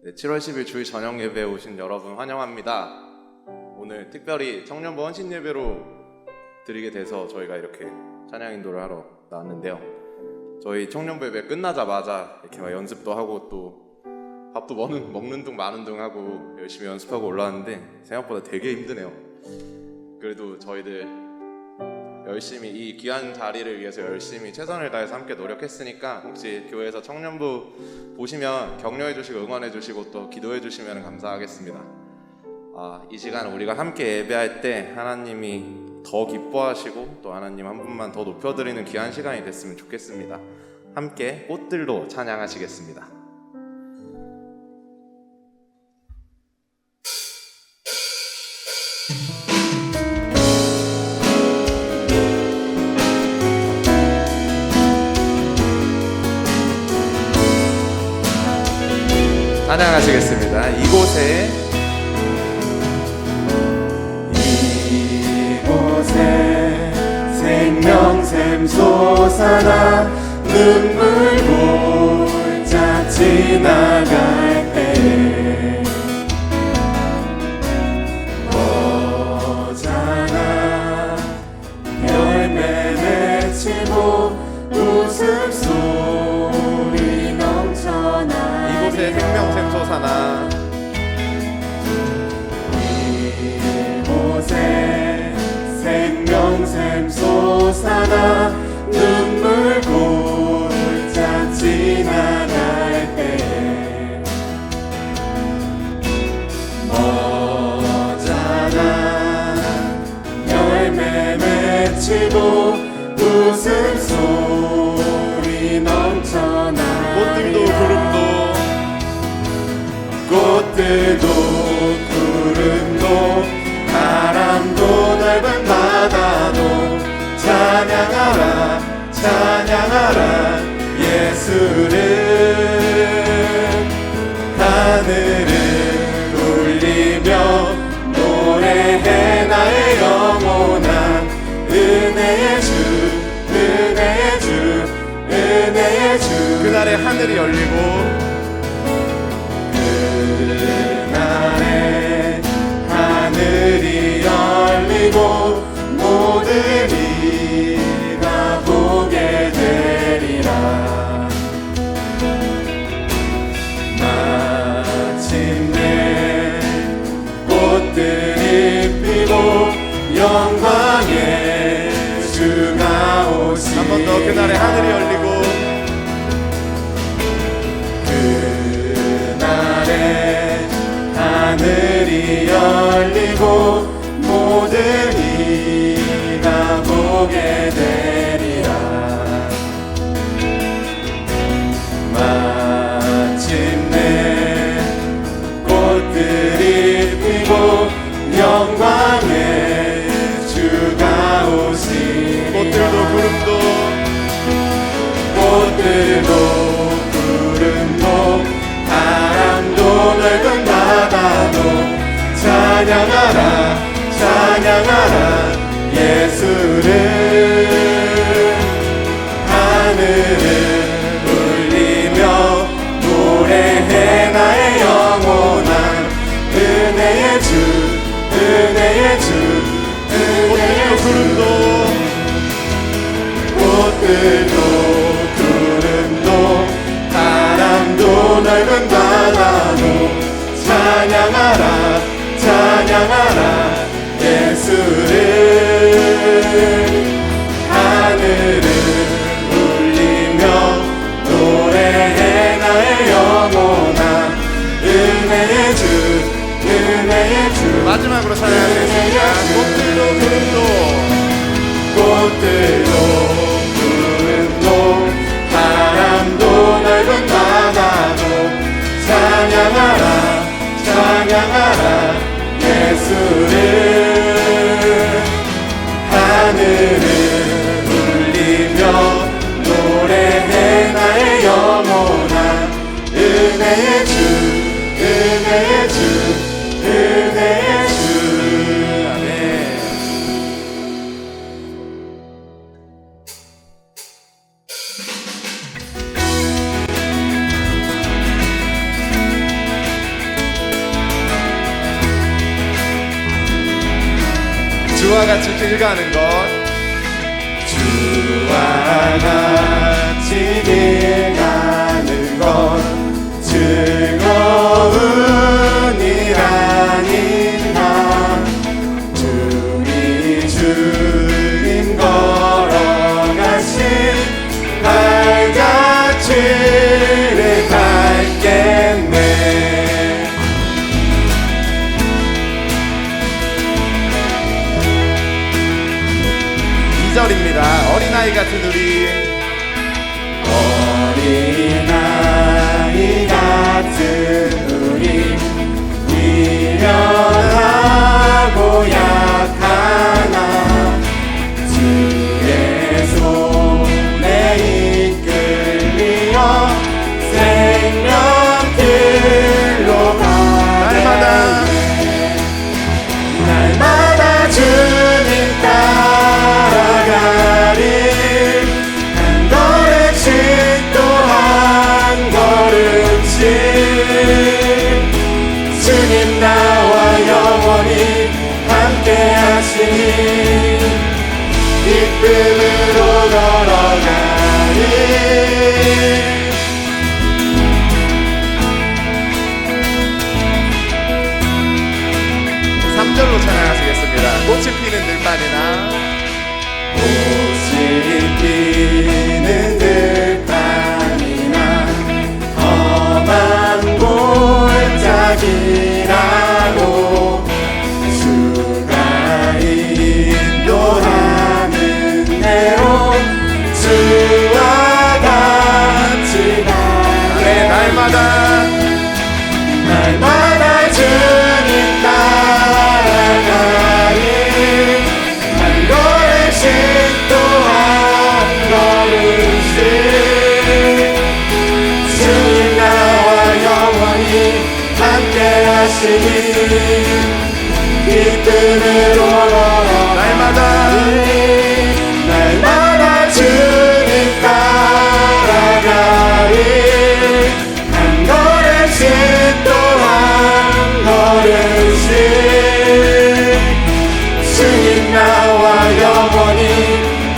네, 7월 10일 주일 저녁 예배에 오신 여러분 환영합니다. 오늘 특별히 청년부 헌신 예배로 드리게 돼서 저희가 이렇게 찬양 인도를 하러 나왔는데요. 저희 청년부 예배 끝나자마자 이렇게 막 연습도 하고 또 밥도 먹는 둥 마는 둥 하고 열심히 연습하고 올라왔는데 생각보다 되게 힘드네요. 그래도 저희들 열심히 이 귀한 자리를 위해서 열심히 최선을 다해서 함께 노력했으니까 혹시 교회에서 청년부 보시면 격려해 주시고 응원해 주시고 또 기도해 주시면 감사하겠습니다. 이 시간 우리가 함께 예배할 때 하나님이 더 기뻐하시고 또 하나님 한 분만 더 높여드리는 귀한 시간이 됐으면 좋겠습니다. 함께 꽃들로 찬양하시겠습니다. 찬양하시겠습니다. 이곳에 생명샘 솟아나 눈물 골짜 지나갈 때에 어자나 열매 맺히고 웃음소리 넘쳐나 이곳에 생명샘 솟아나 이곳에 생명샘 솟아나 눈물 골짜 지나갈 때에 머자나 열매 맺히고 웃음소리 넘쳐나 꽃들도 구름도 바람도 넓은 바다도 찬양하라 찬양하라 예수를 하늘을 울리며 노래해 나의 영혼아 은혜의 주 은혜의 주 은혜의 주 그날에 하늘이 열리고 그날에 하늘이 열리고 모든 이가 보게 되리라. 마침내 꽃들이 피고 영광의 주가 오시리. 한 번 더 그날에 하늘이 열리고 하늘이 열리고 모든 이가 보게 되리라. 마침내 꽃들이 피고 영광의 주가 오시리라. 꽃들도 구름도 바람도 넓은 바다도 찬양하라 찬양하라 예수를 하늘을 울리며 노래해 나의 영혼아 은혜의 주 은혜의 주 은혜의 주 꽃들도 구름도 바람도 넓은 바다도 찬양하라 찬양하라 예수를 하늘을 울리며 노래해 나의 영혼아 은혜의 주 은혜의 주 마지막으로 찬양하겠습니다. 꽃들도 구름도 바람도 넓은 바다도 찬양하라 찬양하라 예수를 하늘을 울리며 노래해 나의 영혼아 은혜의 주 은혜의 주 은혜의 주 아멘. 주와 같이 길 가는 것 주와 같이 길 가는 것 즐거운 일 아닌가 주님 주님 걸어가신 발자취를 밟겠네 2절입니다. 어린아이 같은 우리 어린아이 같은 우리 미련하고 약하나 주의 손에 이끌리어 생명길로 날마다 날마다 주님 따라가리 한 걸음씩 또 한 걸음씩 주님 나와 영원히 함께 하시니 기쁨으로 걸어가리 3절로 찬양하시겠습니다. 꽃이 피는 들판이나 꽃이 피는 들판이나 험한 골짜기라도 주가 인도하는 대로 주와 같이 가네 날마다 주님 따라가리 한 걸음씩 또 한 걸음씩 주님 나와 영원히 함께 하시니 기쁨으로 날마다 날마다 주님 따라가리 한 걸음씩 또 한 걸음씩 주님 나와 영원히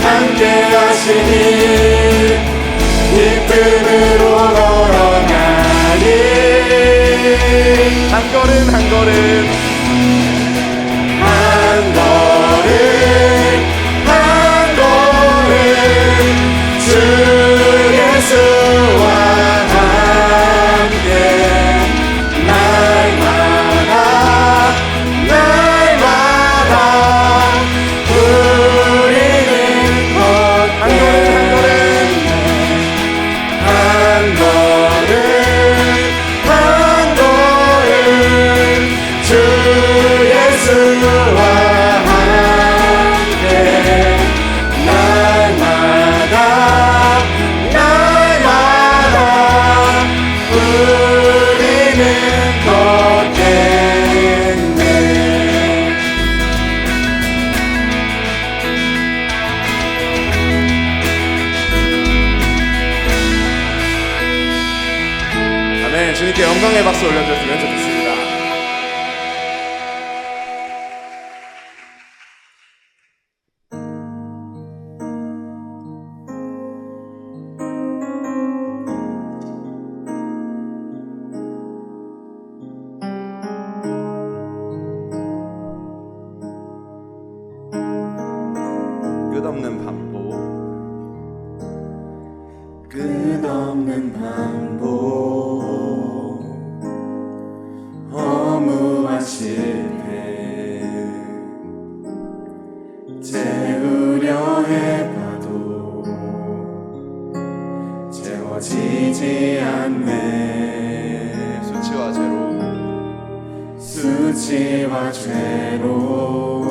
함께 하시니 기쁨으로 걸어가리 한 걸음 한 걸음 한 걸음 한 걸음 주 예수와 함께 날마다 우리는 걷게 한 걸음 한 걸음 주 예수와 함께 날마다 우리는 걷겠네 아멘. 주님께 영광의 박수 올려주셨으면 좋겠습니다. 끝없는 반복 끝없는 반복 허무한 실패 채우려 해봐도 채워지지 않네 수치와 죄로 수치와 죄로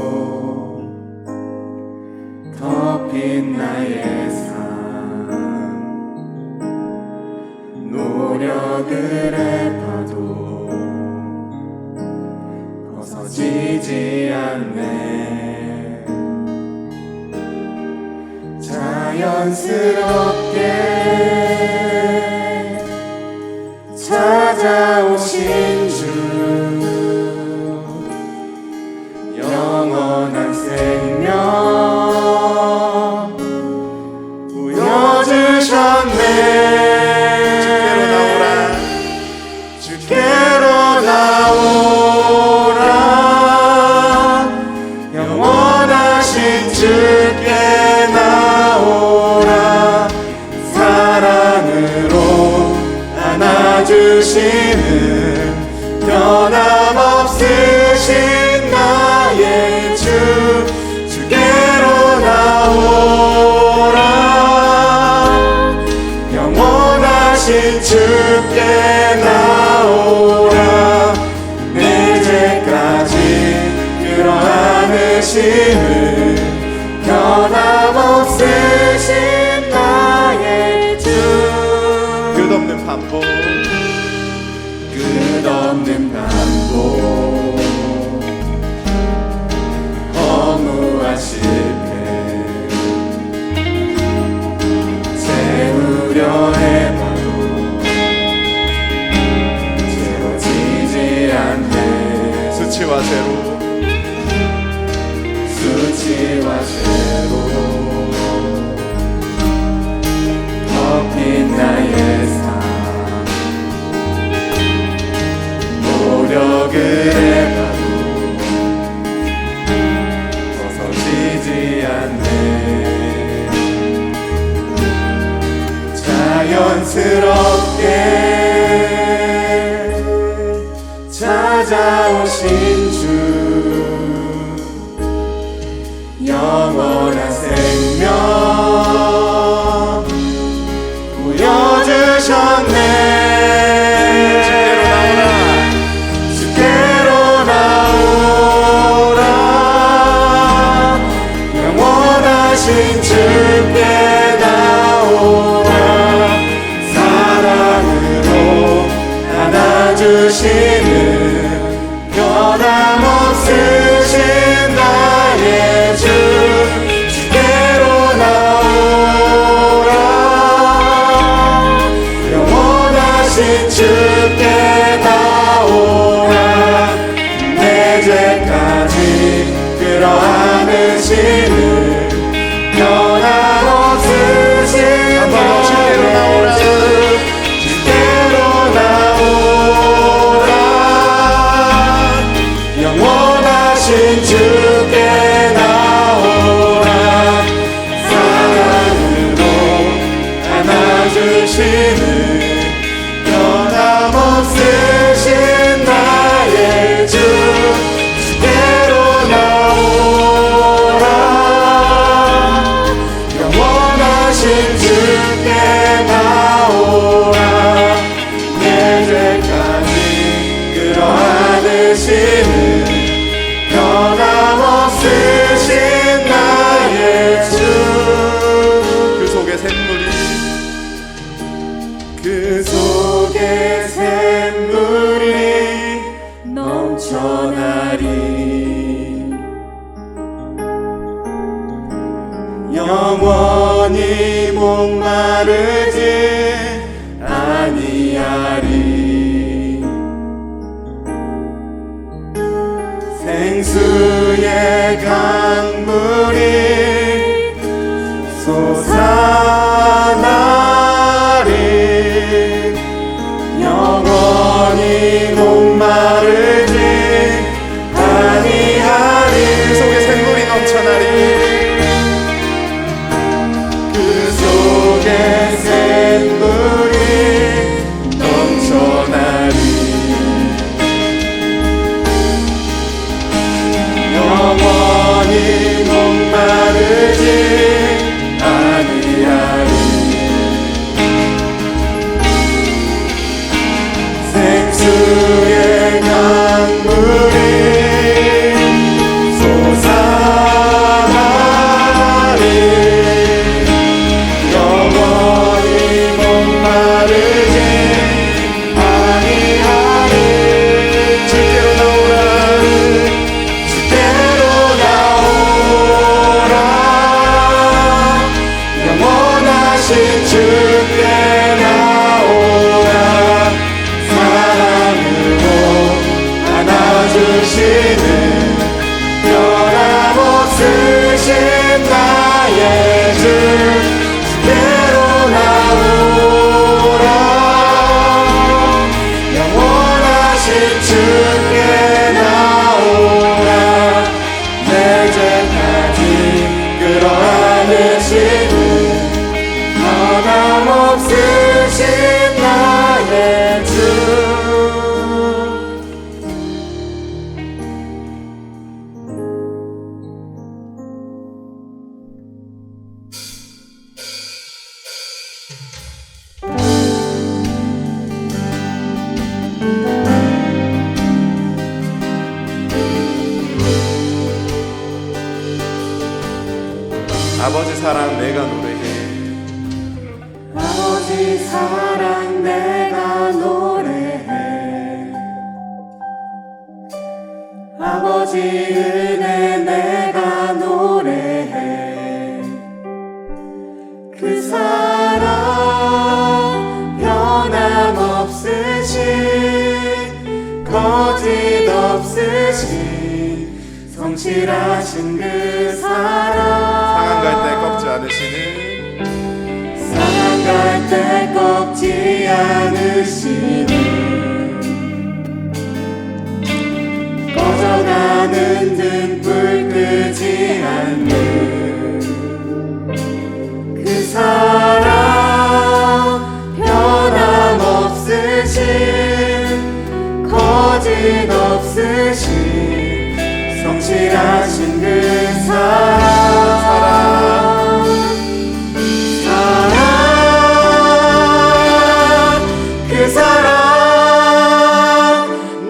덮인 나의 삶 노력을 해봐도 벗어지지 않네 자연스럽게 찾아오신 주 영원한 생명 도와주시는 변함없으신 나의 주 주께로 나오라 영원하신 주께 나오라 내 죄까지 끌어안으시는 변함없으신 나의 주 끝없는 반복 끝없는 반복 허무한 실패 채우려 해봐도 채워지지 않네 수치와 죄로 수치와 죄로 덮인 나의 삶 노력을 해봐도 벗어지지 않네 자연스럽게 찾아오신 주 영원한 생명 보여주셨네 주께로 나오라 영원하신 주께 나오라 사랑으로 안아주시는 변함없으신 나의 주 주께로 나오라 영원하신 주께 나오라 내 죄까지 끌어안으시는 변함없으신 나의 주 주께로 나오라 영원하신 주께 나오라 사랑으로 안아주시는 변함없으신 나의 주 주께로 나오라 영원하신 주께 나오라 내 죄까지 끌어안으시는 변함없으신 나의 주 그 속에 샘물이 그 속에 샘물이 넘쳐나리 영원히 목마르지 아니하리 생수의 강물이 솟아나리 영원히 목마르지 아니하리 그 속에 샘물이 넘쳐나리 그 속에 샘물이 사랑 내가 노래해. 아버지 사랑 내가 노래해. 아버지 은혜 내가 노래해. 그 사랑 변함없으신 거짓 없으신 성실하신 그 사랑. 상한 갈 때 꺾지 않으시는, 상한 갈 때 꺾지 않으시는, 꺼져가는 등불 끄지 않는 그 사랑 변함없으신 거짓 없으신 성실하신 그 사랑. 그 사랑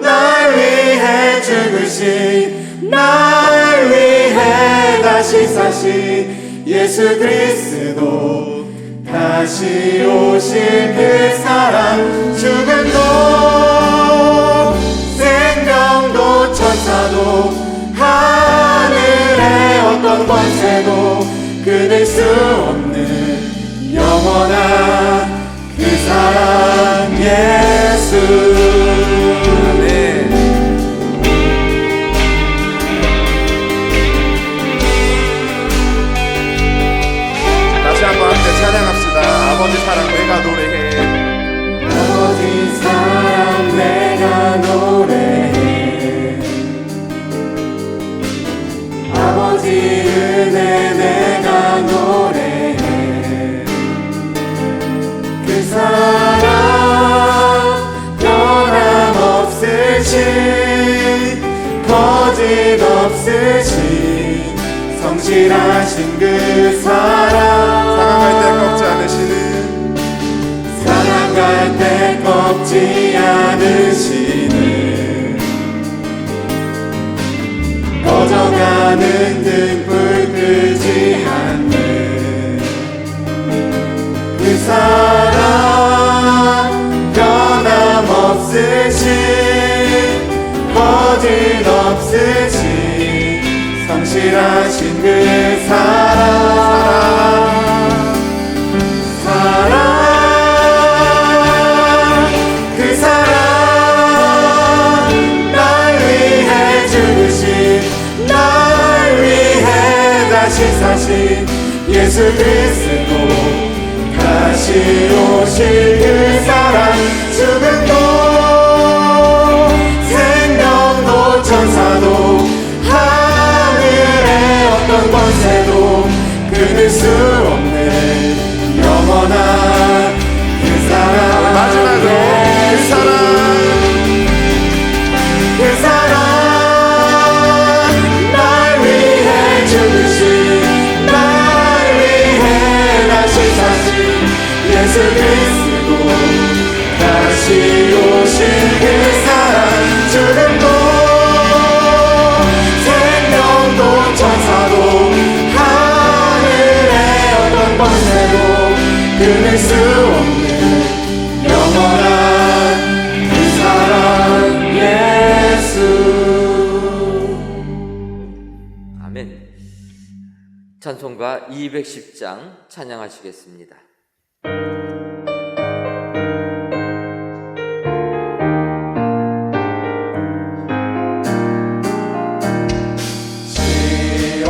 날 위해 죽으신, 날 위해 다시 사신 예수 그리스도, 다시 오실 그 사랑. 죽음도 생명도 천사도 하늘의 어떤 권세도 끊을 수 없는 영원한 그 사랑 예수. 아멘. 다시 한번 함께 찬양합시다. 아버지 사랑 내가 노래해. 아버지 사랑 내가 노래해. 아버지 은혜 내가 노래해. 그 사랑 변함없으신 거짓 없으신 성실하신 그 사랑. 상한 갈 때 꺾지 않으시는, 상한 갈 때 꺾지 않으시는, 꺼져가는 등불 끄지 않는 그 사랑 변함없으신 거짓 없으신 성실하신 그 사랑. 그 사랑 날 위해 죽으신, 날 위해 다시 사신 예수 그리스도, 다시 오실 그 사랑. 죽음도 생명도 천사도 하늘의 어떤 권세도 끊을 수 없는 영원한 그 사랑. 마지막으로 그 사랑, 그 사랑 날 위해 죽으신, 날 위해 다시 사신 예수 그리스도, 다시 오신 그 사랑. 죽음도 생명도 천사도 하늘의 어떤 권세도 끊을 수 없는 영원한 그 사랑 예수. 아멘. 찬송가 210장 찬양하시겠습니다.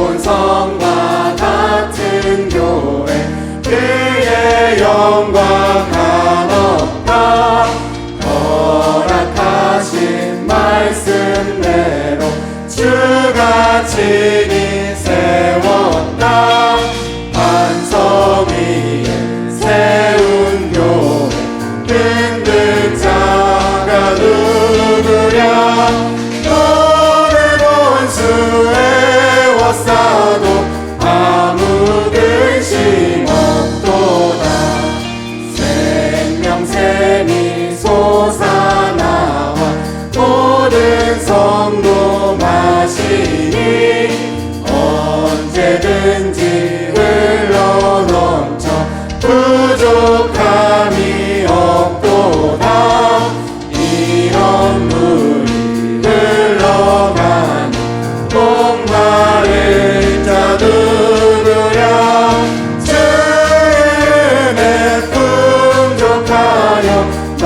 시온성과 같은 교회, 그의 영광 한없다. 허락하신 말씀대로 주가 친히 세웠다. 반석 위에 세운 교회,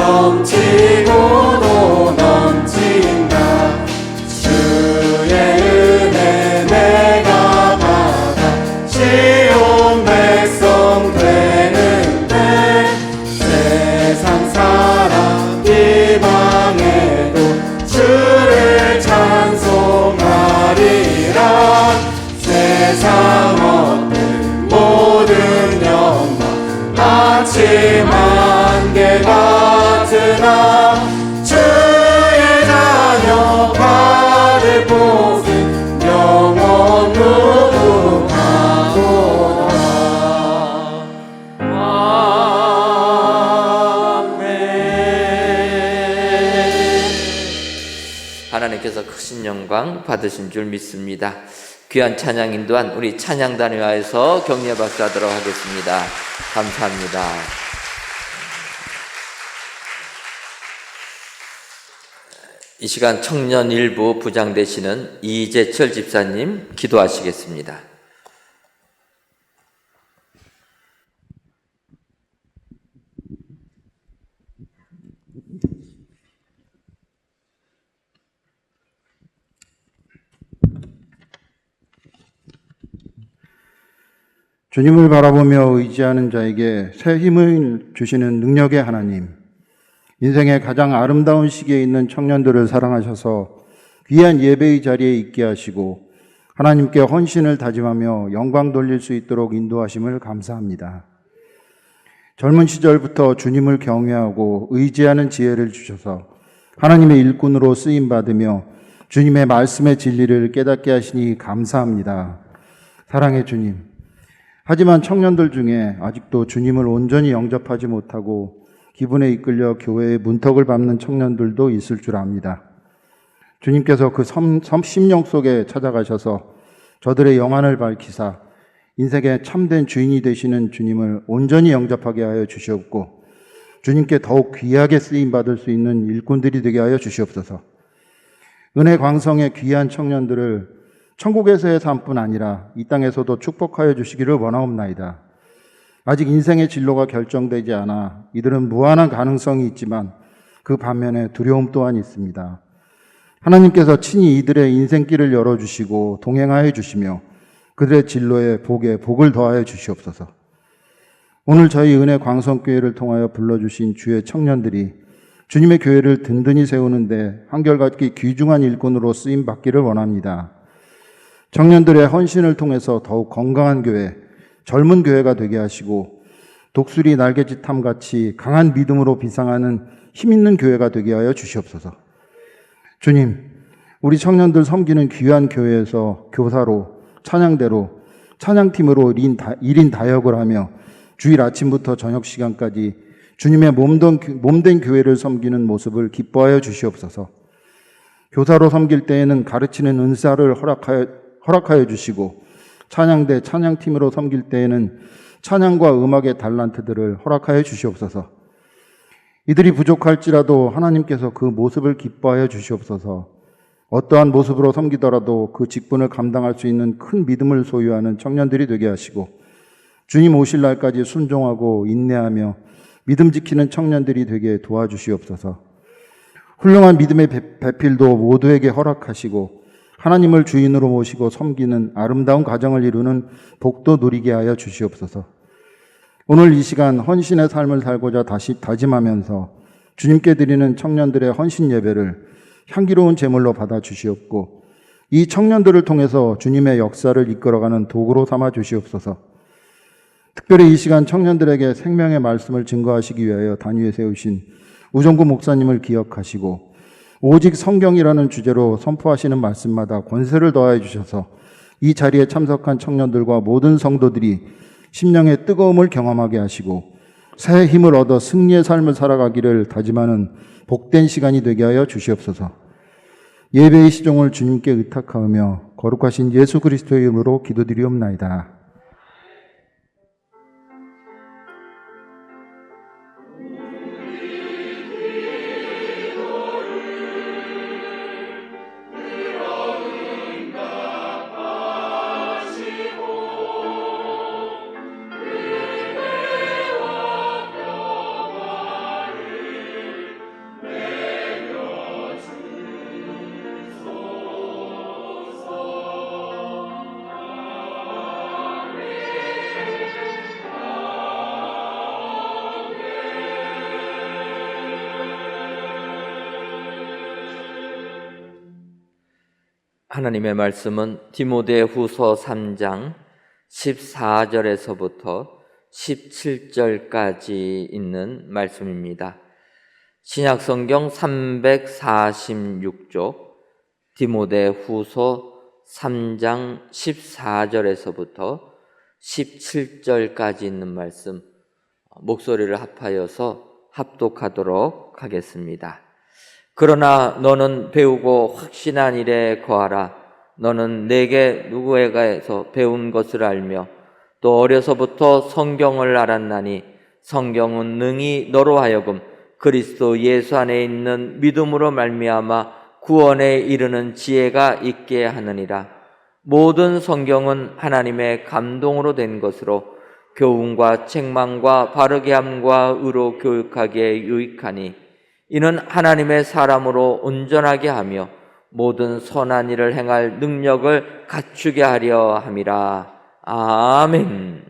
넘치고도 넘친다. 주의 은혜 내가 받아 시온 백성 되는데 세상 사람 비방해도 주를 찬송하리라. 세상 얻는 모든 영광 아침 안개 같으나 주의 자녀 받을 복은 영원 무궁하도다. 아멘. 하나님께서 크신 영광 받으신 줄 믿습니다. 귀한 찬양 인도한 우리 찬양단에 와서 격려 박수하도록 하겠습니다. 감사합니다. 이 시간 청년 일부 부장 되시는 이재철 집사님 기도하시겠습니다. 주님을 바라보며 의지하는 자에게 새 힘을 주시는 능력의 하나님, 인생의 가장 아름다운 시기에 있는 청년들을 사랑하셔서 귀한 예배의 자리에 있게 하시고 하나님께 헌신을 다짐하며 영광 돌릴 수 있도록 인도하심을 감사합니다. 젊은 시절부터 주님을 경외하고 의지하는 지혜를 주셔서 하나님의 일꾼으로 쓰임받으며 주님의 말씀의 진리를 깨닫게 하시니 감사합니다. 사랑의 주님, 하지만 청년들 중에 아직도 주님을 온전히 영접하지 못하고 기분에 이끌려 교회의 문턱을 밟는 청년들도 있을 줄 압니다. 주님께서 그 심령 속에 찾아가셔서 저들의 영안을 밝히사 인생의 참된 주인이 되시는 주님을 온전히 영접하게 하여 주시옵고 주님께 더욱 귀하게 쓰임받을 수 있는 일꾼들이 되게 하여 주시옵소서. 은혜 광성의 귀한 청년들을 천국에서의 삶뿐 아니라 이 땅에서도 축복하여 주시기를 원하옵나이다. 아직 인생의 진로가 결정되지 않아 이들은 무한한 가능성이 있지만 그 반면에 두려움 또한 있습니다. 하나님께서 친히 이들의 인생길을 열어주시고 동행하여 주시며 그들의 진로에 복을 더하여 주시옵소서. 오늘 저희 은혜 광성교회를 통하여 불러주신 주의 청년들이 주님의 교회를 든든히 세우는데 한결같이 귀중한 일꾼으로 쓰임받기를 원합니다. 청년들의 헌신을 통해서 더욱 건강한 교회, 젊은 교회가 되게 하시고 독수리 날개짓함같이 강한 믿음으로 비상하는 힘있는 교회가 되게 하여 주시옵소서. 주님, 우리 청년들 섬기는 귀한 교회에서 교사로, 찬양대로, 찬양팀으로 1인 다역을 하며 주일 아침부터 저녁 시간까지 주님의 몸된 교회를 섬기는 모습을 기뻐하여 주시옵소서. 교사로 섬길 때에는 가르치는 은사를 허락하여 주시고 찬양대 찬양팀으로 섬길 때에는 찬양과 음악의 달란트들을 허락하여 주시옵소서. 이들이 부족할지라도 하나님께서 그 모습을 기뻐하여 주시옵소서. 어떠한 모습으로 섬기더라도 그 직분을 감당할 수 있는 큰 믿음을 소유하는 청년들이 되게 하시고 주님 오실 날까지 순종하고 인내하며 믿음 지키는 청년들이 되게 도와주시옵소서. 훌륭한 믿음의 배필도 모두에게 허락하시고 하나님을 주인으로 모시고 섬기는 아름다운 가정을 이루는 복도 누리게 하여 주시옵소서. 오늘 이 시간 헌신의 삶을 살고자 다시 다짐하면서 주님께 드리는 청년들의 헌신 예배를 향기로운 제물로 받아 주시옵고 이 청년들을 통해서 주님의 역사를 이끌어가는 도구로 삼아 주시옵소서. 특별히 이 시간 청년들에게 생명의 말씀을 증거하시기 위하여 단위에 세우신 우정구 목사님을 기억하시고 오직 성경이라는 주제로 선포하시는 말씀마다 권세를 더하여 주셔서 이 자리에 참석한 청년들과 모든 성도들이 심령의 뜨거움을 경험하게 하시고 새 힘을 얻어 승리의 삶을 살아가기를 다짐하는 복된 시간이 되게 하여 주시옵소서. 예배의 시종을 주님께 의탁하며 거룩하신 예수 그리스도의 이름으로 기도드리옵나이다. 하나님의 말씀은 디모데후서 3장 14절에서부터 17절까지 있는 말씀입니다. 신약성경 346쪽 디모데후서 3장 14절에서부터 17절까지 있는 말씀, 목소리를 합하여서 합독하도록 하겠습니다. 그러나 너는 배우고 확신한 일에 거하라. 너는 내게 누구에게서 배운 것을 알며 또 어려서부터 성경을 알았나니 성경은 능히 너로 하여금 그리스도 예수 안에 있는 믿음으로 말미암아 구원에 이르는 지혜가 있게 하느니라. 모든 성경은 하나님의 감동으로 된 것으로 교훈과 책망과 바르게 함과 의로 교육하기에 유익하니 이는 하나님의 사람으로 온전하게 하며 모든 선한 일을 행할 능력을 갖추게 하려 함이라. 아멘.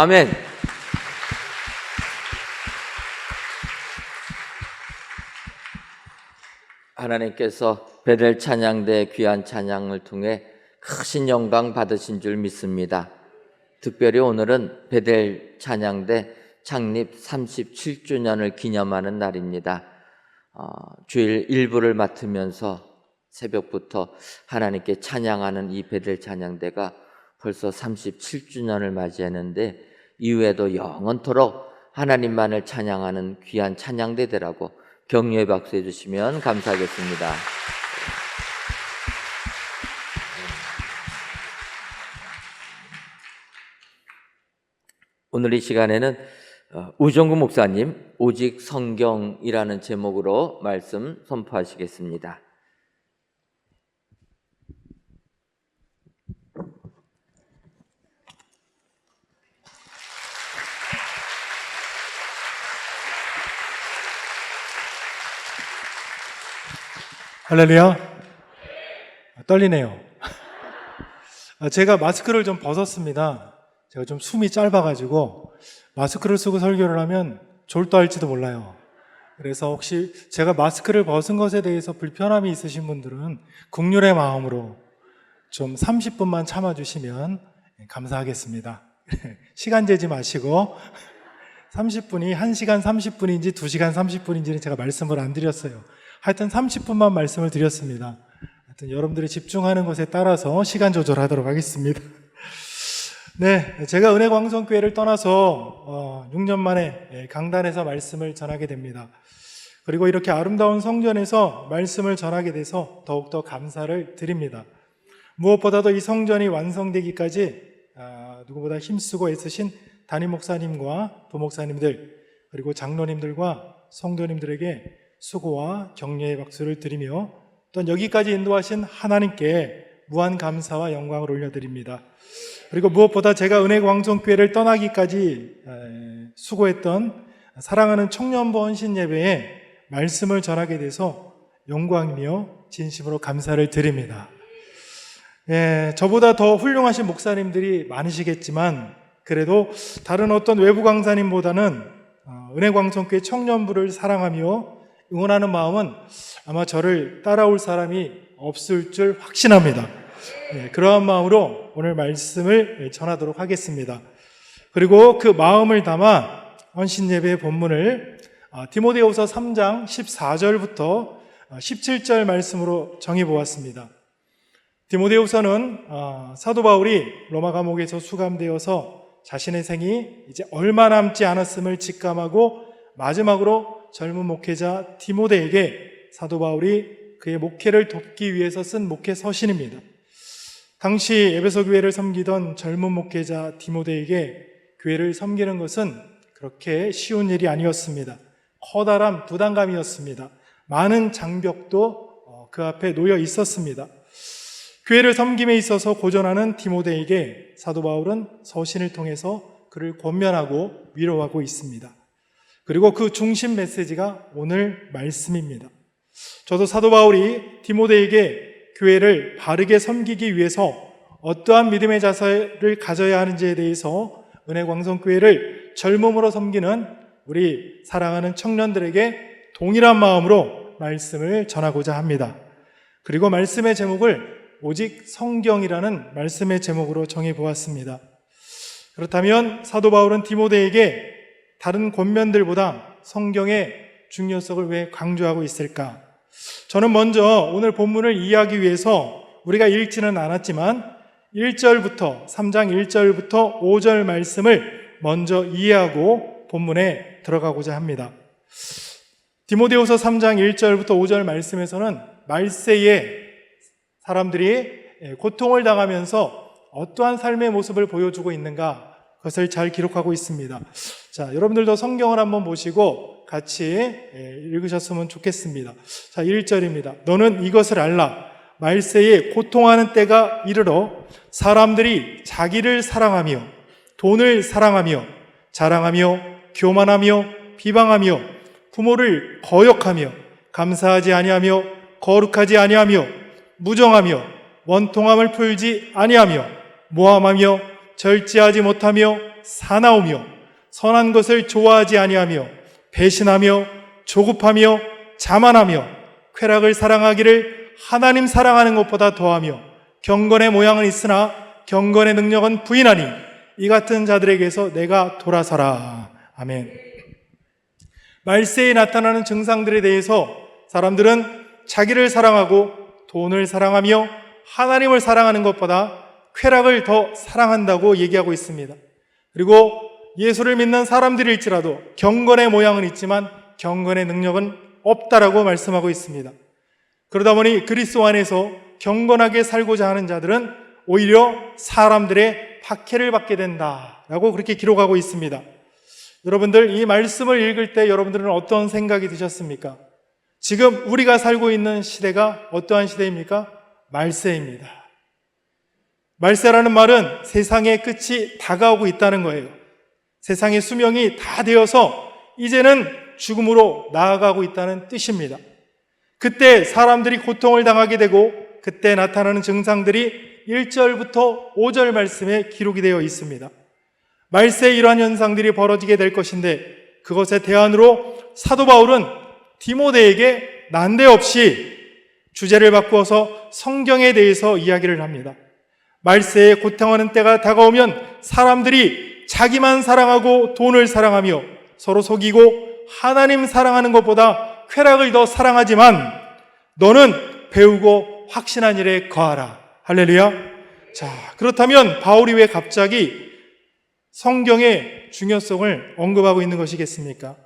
아멘. 하나님께서 베델 찬양대 귀한 찬양을 통해 크신 영광 받으신 줄 믿습니다. 특별히 오늘은 베델 찬양대 창립 37주년을 기념하는 날입니다. 주일 일부를 맡으면서 새벽부터 하나님께 찬양하는 이 베델 찬양대가 벌써 37주년을 맞이했는데 이후에도 영원토록 하나님만을 찬양하는 귀한 찬양대대라고 격려의 박수 해주시면 감사하겠습니다. 오늘 이 시간에는 우정구 목사님 오직 성경이라는 제목으로 말씀 선포하시겠습니다. 할렐루야. 떨리네요. 제가 마스크를 좀 벗었습니다. 제가 좀 숨이 짧아가지고 마스크를 쓰고 설교를 하면 졸도할지도 몰라요. 그래서 혹시 제가 마스크를 벗은 것에 대해서 불편함이 있으신 분들은 국률의 마음으로 좀 30분만 참아주시면 감사하겠습니다. 시간 재지 마시고 30분이 1시간 30분인지 2시간 30분인지는 제가 말씀을 안 드렸어요. 하여튼 30분만 말씀을 드렸습니다. 하여튼 여러분들이 집중하는 것에 따라서 시간 조절하도록 하겠습니다. 네, 제가 은혜광성교회를 떠나서 6년 만에 강단에서 말씀을 전하게 됩니다. 그리고 이렇게 아름다운 성전에서 말씀을 전하게 돼서 더욱더 감사를 드립니다. 무엇보다도 이 성전이 완성되기까지 누구보다 힘쓰고 애쓰신 담임 목사님과 부목사님들 그리고 장로님들과 성도님들에게 수고와 격려의 박수를 드리며 또 여기까지 인도하신 하나님께 무한 감사와 영광을 올려드립니다. 그리고 무엇보다 제가 은혜광성교회를 떠나기까지 수고했던 사랑하는 청년부 헌신 예배에 말씀을 전하게 돼서 영광이며 진심으로 감사를 드립니다. 저보다 더 훌륭하신 목사님들이 많으시겠지만 그래도 다른 어떤 외부 강사님보다는 은혜광성교회 청년부를 사랑하며 응원하는 마음은 아마 저를 따라올 사람이 없을 줄 확신합니다. 그러한 마음으로 오늘 말씀을 전하도록 하겠습니다. 그리고 그 마음을 담아 헌신예배의 본문을 디모데후서 3장 14절부터 17절 말씀으로 정해보았습니다. 디모데후서는 사도 바울이 로마 감옥에서 수감되어서 자신의 생이 이제 얼마 남지 않았음을 직감하고 마지막으로 젊은 목회자 디모데에게 사도 바울이 그의 목회를 돕기 위해서 쓴 목회 서신입니다. 당시 에베소 교회를 섬기던 젊은 목회자 디모데에게 교회를 섬기는 것은 그렇게 쉬운 일이 아니었습니다. 커다란 부담감이었습니다. 많은 장벽도 그 앞에 놓여 있었습니다. 교회를 섬김에 있어서 고전하는 디모데에게 사도 바울은 서신을 통해서 그를 권면하고 위로하고 있습니다. 그리고 그 중심 메시지가 오늘 말씀입니다. 저도 사도 바울이 디모데에게 교회를 바르게 섬기기 위해서 어떠한 믿음의 자세를 가져야 하는지에 대해서 은혜광성교회를 젊음으로 섬기는 우리 사랑하는 청년들에게 동일한 마음으로 말씀을 전하고자 합니다. 그리고 말씀의 제목을 오직 성경이라는 말씀의 제목으로 정해보았습니다. 그렇다면 사도 바울은 디모데에게 다른 권면들보다 성경의 중요성을 왜 강조하고 있을까? 저는 먼저 오늘 본문을 이해하기 위해서 우리가 읽지는 않았지만 1절부터 3장 1절부터 5절 말씀을 먼저 이해하고 본문에 들어가고자 합니다. 디모데후서 3장 1절부터 5절 말씀에서는 말세에 사람들이 고통을 당하면서 어떠한 삶의 모습을 보여주고 있는가 그것을 잘 기록하고 있습니다. 자, 여러분들도 성경을 한번 보시고 같이 읽으셨으면 좋겠습니다. 자, 1절입니다. 너는 이것을 알라. 말세에 고통하는 때가 이르러 사람들이 자기를 사랑하며 돈을 사랑하며 자랑하며 교만하며 비방하며 부모를 거역하며 감사하지 아니하며 거룩하지 아니하며 무정하며 원통함을 풀지 아니하며 모함하며 절제하지 못하며 사나우며 선한 것을 좋아하지 아니하며 배신하며 조급하며 자만하며 쾌락을 사랑하기를 하나님 사랑하는 것보다 더하며 경건의 모양은 있으나 경건의 능력은 부인하니 이 같은 자들에게서 내가 돌아서라. 아멘. 말세에 나타나는 증상들에 대해서 사람들은 자기를 사랑하고 돈을 사랑하며 하나님을 사랑하는 것보다 쾌락을 더 사랑한다고 얘기하고 있습니다. 그리고 예수를 믿는 사람들일지라도 경건의 모양은 있지만 경건의 능력은 없다라고 말씀하고 있습니다. 그러다 보니 그리스도 안에서 경건하게 살고자 하는 자들은 오히려 사람들의 박해를 받게 된다라고 라고 그렇게 기록하고 있습니다. 여러분들, 이 말씀을 읽을 때 여러분들은 어떤 생각이 드셨습니까? 지금 우리가 살고 있는 시대가 어떠한 시대입니까? 말세입니다. 말세라는 말은 세상의 끝이 다가오고 있다는 거예요. 세상의 수명이 다 되어서 이제는 죽음으로 나아가고 있다는 뜻입니다. 그때 사람들이 고통을 당하게 되고 그때 나타나는 증상들이 1절부터 5절 말씀에 기록이 되어 있습니다. 말세에 이러한 현상들이 벌어지게 될 것인데 그것에 대안으로 사도 바울은 디모데에게 난데없이 주제를 바꾸어서 성경에 대해서 이야기를 합니다. 말세에 고통하는 때가 다가오면 사람들이 자기만 사랑하고 돈을 사랑하며 서로 속이고 하나님 사랑하는 것보다 쾌락을 더 사랑하지만 너는 배우고 확신한 일에 거하라. 할렐루야. 자, 그렇다면 바울이 왜 갑자기 성경의 중요성을 언급하고 있는 것이겠습니까?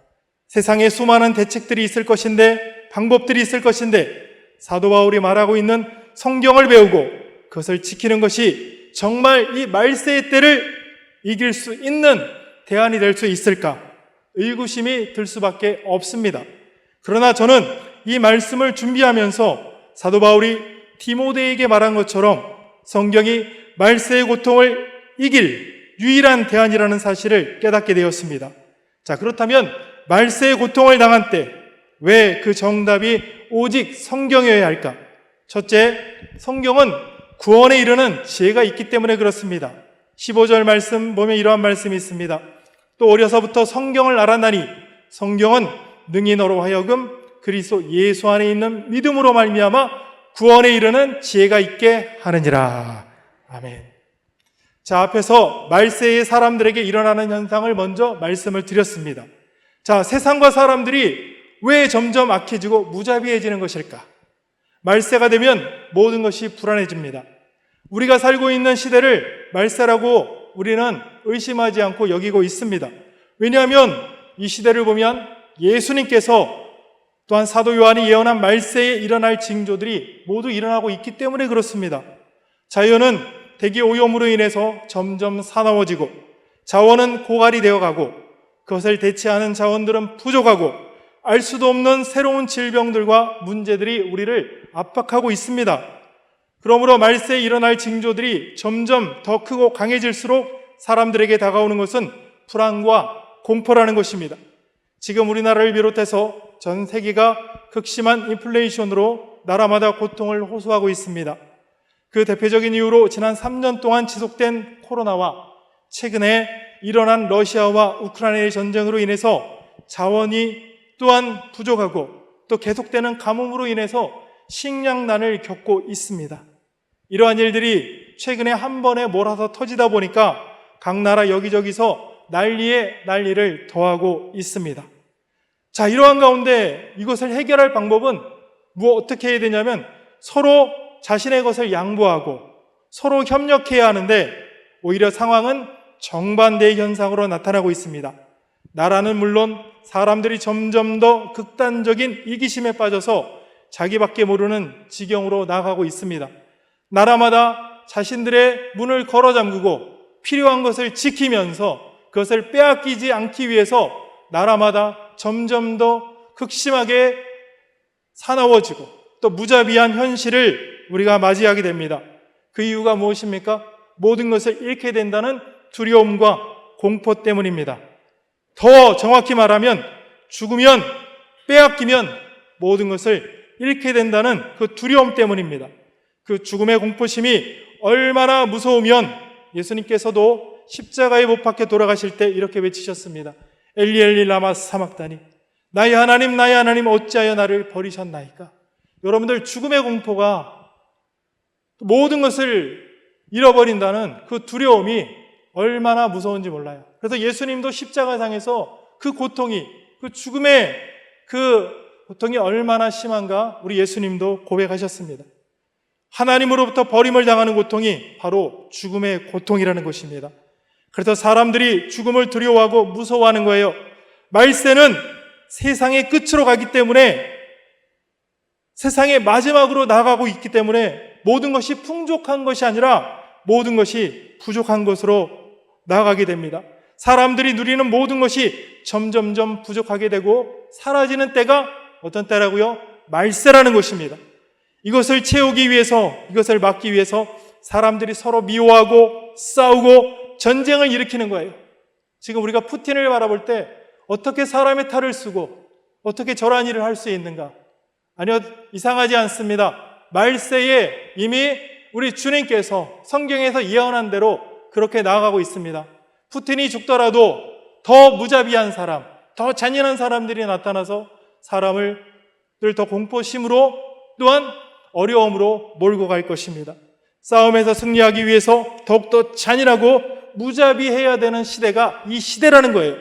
세상에 수많은 대책들이 있을 것인데, 방법들이 있을 것인데, 사도 바울이 말하고 있는 성경을 배우고 그것을 지키는 것이 정말 이 말세의 때를 이길 수 있는 대안이 될 수 있을까? 의구심이 들 수밖에 없습니다. 그러나 저는 이 말씀을 준비하면서 사도 바울이 디모데에게 말한 것처럼 성경이 말세의 고통을 이길 유일한 대안이라는 사실을 깨닫게 되었습니다. 자, 그렇다면 말세의 고통을 당한 때 왜 그 정답이 오직 성경이어야 할까? 첫째, 성경은 구원에 이르는 지혜가 있기 때문에 그렇습니다. 15절 말씀 보면 이러한 말씀이 있습니다. 또 어려서부터 성경을 알았나니 성경은 능히 너로 하여금 그리스도 예수 안에 있는 믿음으로 말미암아 구원에 이르는 지혜가 있게 하느니라. 아멘. 자, 앞에서 말세의 사람들에게 일어나는 현상을 먼저 말씀을 드렸습니다. 자, 세상과 사람들이 왜 점점 악해지고 무자비해지는 것일까? 말세가 되면 모든 것이 불안해집니다. 우리가 살고 있는 시대를 말세라고 우리는 의심하지 않고 여기고 있습니다. 왜냐하면 이 시대를 보면 예수님께서 또한 사도 요한이 예언한 말세에 일어날 징조들이 모두 일어나고 있기 때문에 그렇습니다. 자연은 대기 오염으로 인해서 점점 사나워지고 자원은 고갈이 되어가고 그것을 대체하는 자원들은 부족하고 알 수도 없는 새로운 질병들과 문제들이 우리를 압박하고 있습니다. 그러므로 말세에 일어날 징조들이 점점 더 크고 강해질수록 사람들에게 다가오는 것은 불안과 공포라는 것입니다. 지금 우리나라를 비롯해서 전 세계가 극심한 인플레이션으로 나라마다 고통을 호소하고 있습니다. 그 대표적인 이유로 지난 3년 동안 지속된 코로나와 최근에 일어난 러시아와 우크라이나의 전쟁으로 인해서 자원이 또한 부족하고 또 계속되는 가뭄으로 인해서 식량난을 겪고 있습니다. 이러한 일들이 최근에 한 번에 몰아서 터지다 보니까 각 나라 여기저기서 난리에 난리를 더하고 있습니다. 자, 이러한 가운데 이것을 해결할 방법은 어떻게 해야 되냐면 서로 자신의 것을 양보하고 서로 협력해야 하는데 오히려 상황은 정반대의 현상으로 나타나고 있습니다. 나라는 물론 사람들이 점점 더 극단적인 이기심에 빠져서 자기밖에 모르는 지경으로 나아가고 있습니다. 나라마다 자신들의 문을 걸어 잠그고 필요한 것을 지키면서 그것을 빼앗기지 않기 위해서 나라마다 점점 더 극심하게 사나워지고 또 무자비한 현실을 우리가 맞이하게 됩니다. 그 이유가 무엇입니까? 모든 것을 잃게 된다는 두려움과 공포 때문입니다. 더 정확히 말하면 죽으면 빼앗기면 모든 것을 잃게 된다는 그 두려움 때문입니다. 그 죽음의 공포심이 얼마나 무서우면 예수님께서도 십자가에 못 박혀 돌아가실 때 이렇게 외치셨습니다. 엘리 엘리 라마 사막다니 나의 하나님 어찌하여 나를 버리셨나이까. 여러분들, 죽음의 공포가 모든 것을 잃어버린다는 그 두려움이 얼마나 무서운지 몰라요. 그래서 예수님도 십자가상에서 그 고통이, 그 죽음의 그 고통이 얼마나 심한가 우리 예수님도 고백하셨습니다. 하나님으로부터 버림을 당하는 고통이 바로 죽음의 고통이라는 것입니다. 그래서 사람들이 죽음을 두려워하고 무서워하는 거예요. 말세는 세상의 끝으로 가기 때문에, 세상의 마지막으로 나아가고 있기 때문에 모든 것이 풍족한 것이 아니라 모든 것이 부족한 것으로 나아가게 됩니다. 사람들이 누리는 모든 것이 점점점 부족하게 되고 사라지는 때가 어떤 때라고요? 말세라는 것입니다. 이것을 채우기 위해서, 이것을 막기 위해서 사람들이 서로 미워하고 싸우고 전쟁을 일으키는 거예요. 지금 우리가 푸틴을 바라볼 때 어떻게 사람의 탈을 쓰고 어떻게 저러한 일을 할 수 있는가? 아니요, 이상하지 않습니다. 말세에 이미 우리 주님께서 성경에서 예언한 대로 그렇게 나아가고 있습니다. 푸틴이 죽더라도 더 무자비한 사람, 더 잔인한 사람들이 나타나서 사람을 더 공포심으로 또한 어려움으로 몰고 갈 것입니다. 싸움에서 승리하기 위해서 더욱더 잔인하고 무자비해야 되는 시대가 이 시대라는 거예요.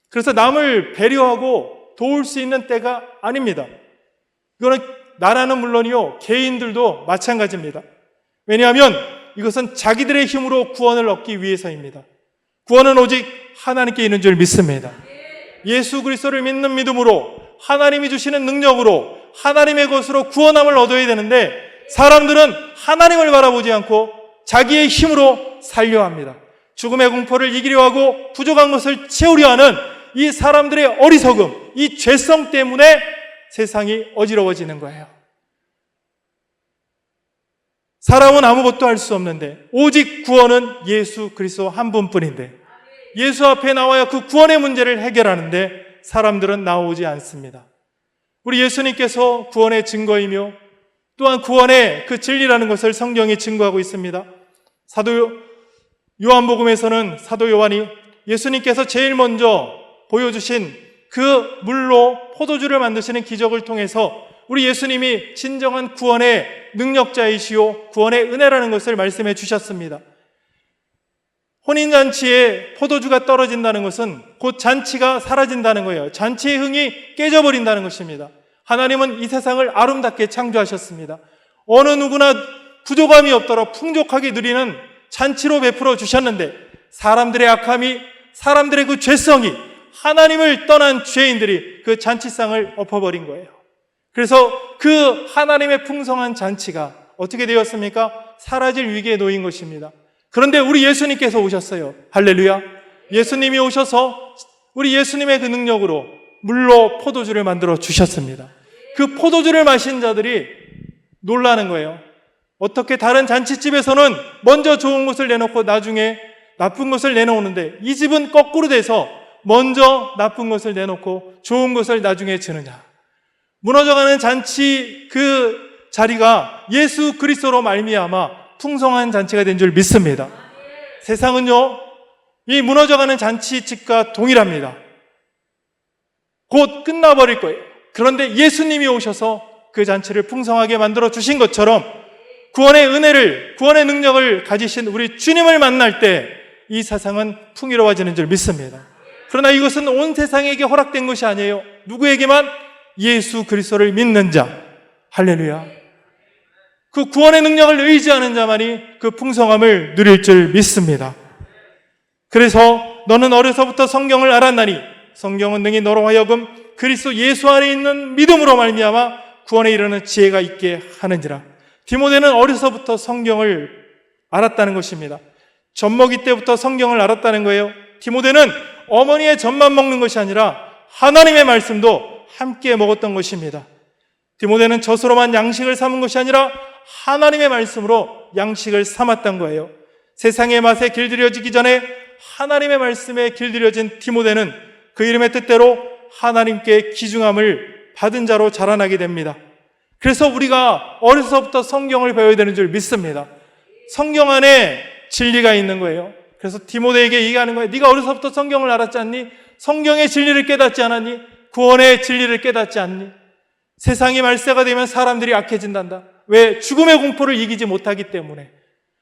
그래서 남을 배려하고 도울 수 있는 때가 아닙니다. 이거는 나라는 물론이요, 개인들도 마찬가지입니다. 왜냐하면 이것은 자기들의 힘으로 구원을 얻기 위해서입니다. 구원은 오직 하나님께 있는 줄 믿습니다. 예수 그리스도를 믿는 믿음으로 하나님이 주시는 능력으로 하나님의 것으로 구원함을 얻어야 되는데 사람들은 하나님을 바라보지 않고 자기의 힘으로 살려 합니다. 죽음의 공포를 이기려 하고 부족한 것을 채우려 하는 이 사람들의 어리석음, 이 죄성 때문에 세상이 어지러워지는 거예요. 사람은 아무것도 할 수 없는데 오직 구원은 예수 그리스도 한 분뿐인데 예수 앞에 나와야 그 구원의 문제를 해결하는데 사람들은 나오지 않습니다. 우리 예수님께서 구원의 증거이며 또한 구원의 그 진리라는 것을 성경이 증거하고 있습니다. 사도 요한복음에서는 사도 요한이 예수님께서 제일 먼저 보여주신 그 물로 포도주를 만드시는 기적을 통해서 우리 예수님이 진정한 구원의 능력자이시오 구원의 은혜라는 것을 말씀해 주셨습니다. 혼인잔치에 포도주가 떨어진다는 것은 곧 잔치가 사라진다는 거예요. 잔치의 흥이 깨져버린다는 것입니다. 하나님은 이 세상을 아름답게 창조하셨습니다. 어느 누구나 부족함이 없도록 풍족하게 누리는 잔치로 베풀어 주셨는데 사람들의 악함이, 사람들의 그 죄성이, 하나님을 떠난 죄인들이 그 잔치상을 엎어버린 거예요. 그래서 그 하나님의 풍성한 잔치가 어떻게 되었습니까? 사라질 위기에 놓인 것입니다. 그런데 우리 예수님께서 오셨어요. 할렐루야. 예수님이 오셔서 우리 예수님의 그 능력으로 물로 포도주를 만들어 주셨습니다. 그 포도주를 마신 자들이 놀라는 거예요. 어떻게 다른 잔치집에서는 먼저 좋은 것을 내놓고 나중에 나쁜 것을 내놓는데 이 집은 거꾸로 돼서 먼저 나쁜 것을 내놓고 좋은 것을 나중에 주느냐. 무너져가는 잔치 그 자리가 예수 그리스도로 말미암아 풍성한 잔치가 된 줄 믿습니다. 세상은요, 이 무너져가는 잔치집과 동일합니다. 곧 끝나버릴 거예요. 그런데 예수님이 오셔서 그 잔치를 풍성하게 만들어 주신 것처럼 구원의 은혜를, 구원의 능력을 가지신 우리 주님을 만날 때 이 세상은 풍요로워지는 줄 믿습니다. 그러나 이것은 온 세상에게 허락된 것이 아니에요. 누구에게만? 예수 그리스도를 믿는 자. 할렐루야. 그 구원의 능력을 의지하는 자만이 그 풍성함을 누릴 줄 믿습니다. 그래서 너는 어려서부터 성경을 알았나니 성경은 능히 너로 하여금 그리스도 예수 안에 있는 믿음으로 말미암아 구원에 이르는 지혜가 있게 하는지라. 디모데는 어려서부터 성경을 알았다는 것입니다. 젖먹이 때부터 성경을 알았다는 거예요. 디모데는 어머니의 젖만 먹는 것이 아니라 하나님의 말씀도 함께 먹었던 것입니다. 디모데는 젖으로만 양식을 삼은 것이 아니라 하나님의 말씀으로 양식을 삼았던 거예요. 세상의 맛에 길들여지기 전에 하나님의 말씀에 길들여진 디모데는 그 이름의 뜻대로 하나님께 기중함을 받은 자로 자라나게 됩니다. 그래서 우리가 어려서부터 성경을 배워야 되는 줄 믿습니다. 성경 안에 진리가 있는 거예요. 그래서 디모데에게 얘기하는 거예요. 네가 어려서부터 성경을 알았지 않니? 성경의 진리를 깨닫지 않았니? 구원의 진리를 깨닫지 않니? 세상이 말세가 되면 사람들이 악해진단다. 왜? 죽음의 공포를 이기지 못하기 때문에,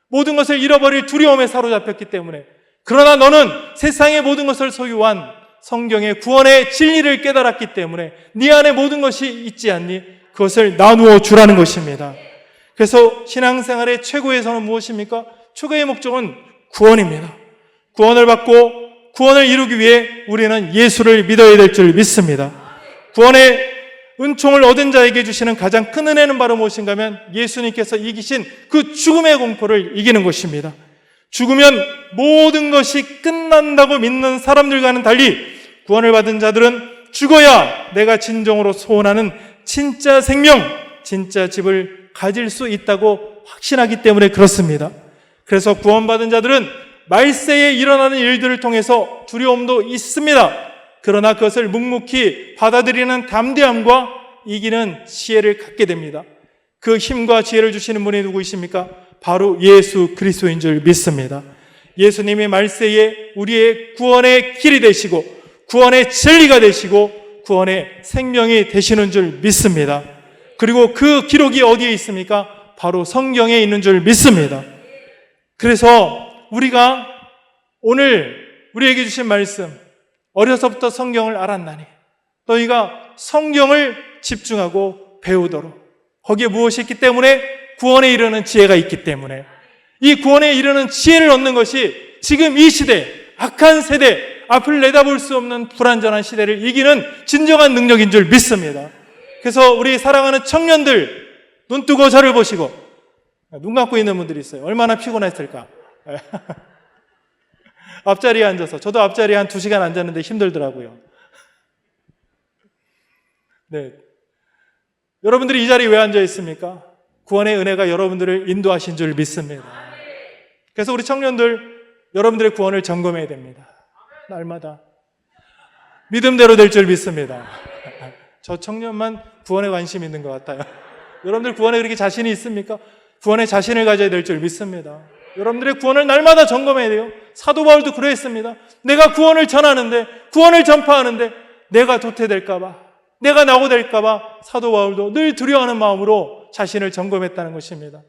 모든 것을 잃어버릴 두려움에 사로잡혔기 때문에. 그러나 너는 세상의 모든 것을 소유한 성경의 구원의 진리를 깨달았기 때문에 네 안에 모든 것이 있지 않니? 그것을 나누어 주라는 것입니다. 그래서 신앙생활의 최고에서는 무엇입니까? 최고의 목적은 구원입니다. 구원을 받고 구원을 이루기 위해 우리는 예수를 믿어야 될 줄 믿습니다. 구원의 은총을 얻은 자에게 주시는 가장 큰 은혜는 바로 무엇인가 하면 예수님께서 이기신 그 죽음의 공포를 이기는 것입니다. 죽으면 모든 것이 끝난다고 믿는 사람들과는 달리 구원을 받은 자들은 죽어야 내가 진정으로 소원하는 진짜 생명, 진짜 집을 가질 수 있다고 확신하기 때문에 그렇습니다. 그래서 구원받은 자들은 말세에 일어나는 일들을 통해서 두려움도 있습니다. 그러나 그것을 묵묵히 받아들이는 담대함과 이기는 지혜를 갖게 됩니다. 그 힘과 지혜를 주시는 분이 누구이십니까? 바로 예수 그리스도인 줄 믿습니다. 예수님이 말세에 우리의 구원의 길이 되시고 구원의 진리가 되시고 구원의 생명이 되시는 줄 믿습니다. 그리고 그 기록이 어디에 있습니까? 바로 성경에 있는 줄 믿습니다. 그래서 우리가 오늘 우리에게 주신 말씀, 어려서부터 성경을 알았나니 너희가 성경을 집중하고 배우도록, 거기에 무엇이 있기 때문에? 구원에 이르는 지혜가 있기 때문에, 이 구원에 이르는 지혜를 얻는 것이 지금 이 시대, 악한 세대, 앞을 내다볼 수 없는 불완전한 시대를 이기는 진정한 능력인 줄 믿습니다. 그래서 우리 사랑하는 청년들, 눈 뜨고 저를 보시고, 눈 감고 있는 분들이 있어요. 얼마나 피곤했을까? 앞자리에 앉아서, 저도 앞자리에 한 2시간 앉았는데 힘들더라고요. 네. 여러분들이 이 자리에 왜 앉아 있습니까? 구원의 은혜가 여러분들을 인도하신 줄 믿습니다. 그래서 우리 청년들, 여러분들의 구원을 점검해야 됩니다. 날마다 믿음대로 될 줄 믿습니다. 저 청년만 구원에 관심이 있는 것 같아요. 여러분들 구원에 그렇게 자신이 있습니까? 구원에 자신을 가져야 될 줄 믿습니다. 여러분들의 구원을 날마다 점검해야 돼요. 사도 바울도 그랬습니다. 내가 구원을 전하는데, 구원을 전파하는데 내가 도태될까 봐, 내가 낙오될까 봐 사도 바울도 늘 두려워하는 마음으로 자신을 점검했다는 것입니다.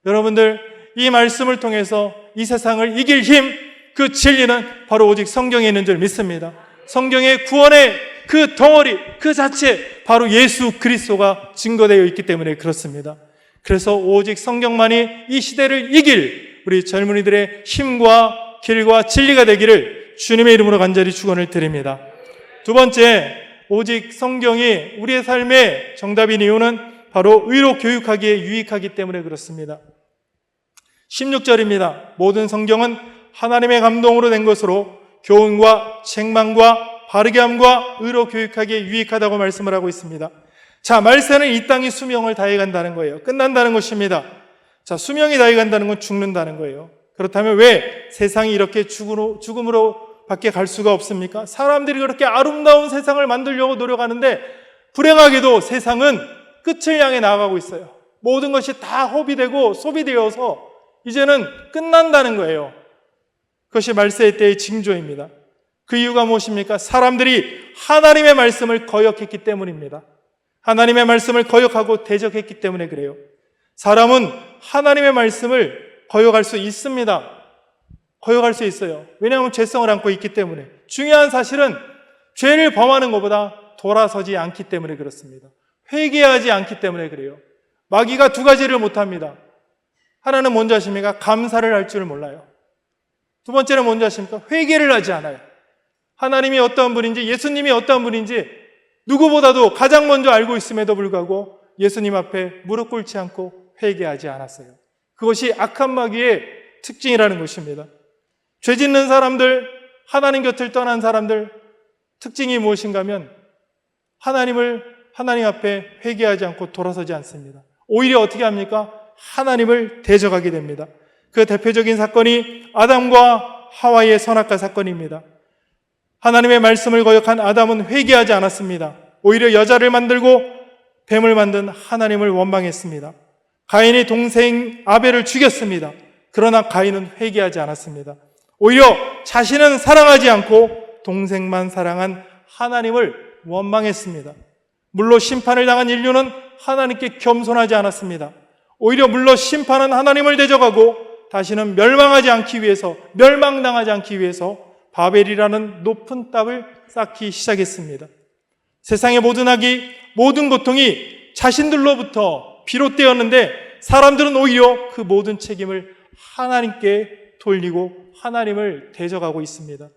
여러분들, 이 말씀을 통해서 이 세상을 이길 힘, 그 진리는 바로 오직 성경에 있는 줄 믿습니다. 성경의 구원의 그 덩어리, 그 자체, 바로 예수 그리스도가 증거되어 있기 때문에 그렇습니다. 그래서 오직 성경만이 이 시대를 이길 우리 젊은이들의 힘과 길과 진리가 되기를 주님의 이름으로 간절히 축원을 드립니다. 두 번째, 오직 성경이 우리의 삶의 정답인 이유는 바로 의로 교육하기에 유익하기 때문에 그렇습니다. 16절입니다. 모든 성경은 하나님의 감동으로 된 것으로 교훈과 책망과 바르게 함과 의로 교육하기에 유익하다고 말씀을 하고 있습니다. 자, 말세는 이 땅이 수명을 다해 간다는 거예요. 끝난다는 것입니다. 자, 수명이 다해 간다는 건 죽는다는 거예요. 그렇다면 왜 세상이 이렇게 죽음으로 밖에 갈 수가 없습니까? 사람들이 그렇게 아름다운 세상을 만들려고 노력하는데 불행하게도 세상은 끝을 향해 나아가고 있어요. 모든 것이 다 허비되고 소비되어서 이제는 끝난다는 거예요. 그것이 말세의 때의 징조입니다. 그 이유가 무엇입니까? 사람들이 하나님의 말씀을 거역했기 때문입니다. 하나님의 말씀을 거역하고 대적했기 때문에 그래요. 사람은 하나님의 말씀을 거역할 수 있습니다. 거역할 수 있어요. 왜냐하면 죄성을 안고 있기 때문에. 중요한 사실은 죄를 범하는 것보다 돌아서지 않기 때문에 그렇습니다. 회개하지 않기 때문에 그래요. 마귀가 두 가지를 못합니다. 하나는 뭔지 아십니까? 감사를 할 줄 몰라요. 두 번째는 뭔지 아십니까? 회개를 하지 않아요. 하나님이 어떠한 분인지, 예수님이 어떠한 분인지 누구보다도 가장 먼저 알고 있음에도 불구하고 예수님 앞에 무릎 꿇지 않고 회개하지 않았어요. 그것이 악한 마귀의 특징이라는 것입니다. 죄 짓는 사람들, 하나님 곁을 떠난 사람들 특징이 무엇인가 하면 하나님 앞에 회개하지 않고 돌아서지 않습니다. 오히려 어떻게 합니까? 하나님을 대적하게 됩니다. 그 대표적인 사건이 아담과 하와의 선악과 사건입니다. 하나님의 말씀을 거역한 아담은 회개하지 않았습니다. 오히려 여자를 만들고 뱀을 만든 하나님을 원망했습니다. 가인이 동생 아벨을 죽였습니다. 그러나 가인은 회개하지 않았습니다. 오히려 자신은 사랑하지 않고 동생만 사랑한 하나님을 원망했습니다. 물로 심판을 당한 인류는 하나님께 겸손하지 않았습니다. 오히려 물로 심판한 하나님을 대적하고 다시는 멸망당하지 않기 위해서 바벨이라는 높은 탑을 쌓기 시작했습니다. 세상의 모든 악이, 모든 고통이 자신들로부터 비롯되었는데 사람들은 오히려 그 모든 책임을 하나님께 돌리고 하나님을 대적하고 있습니다.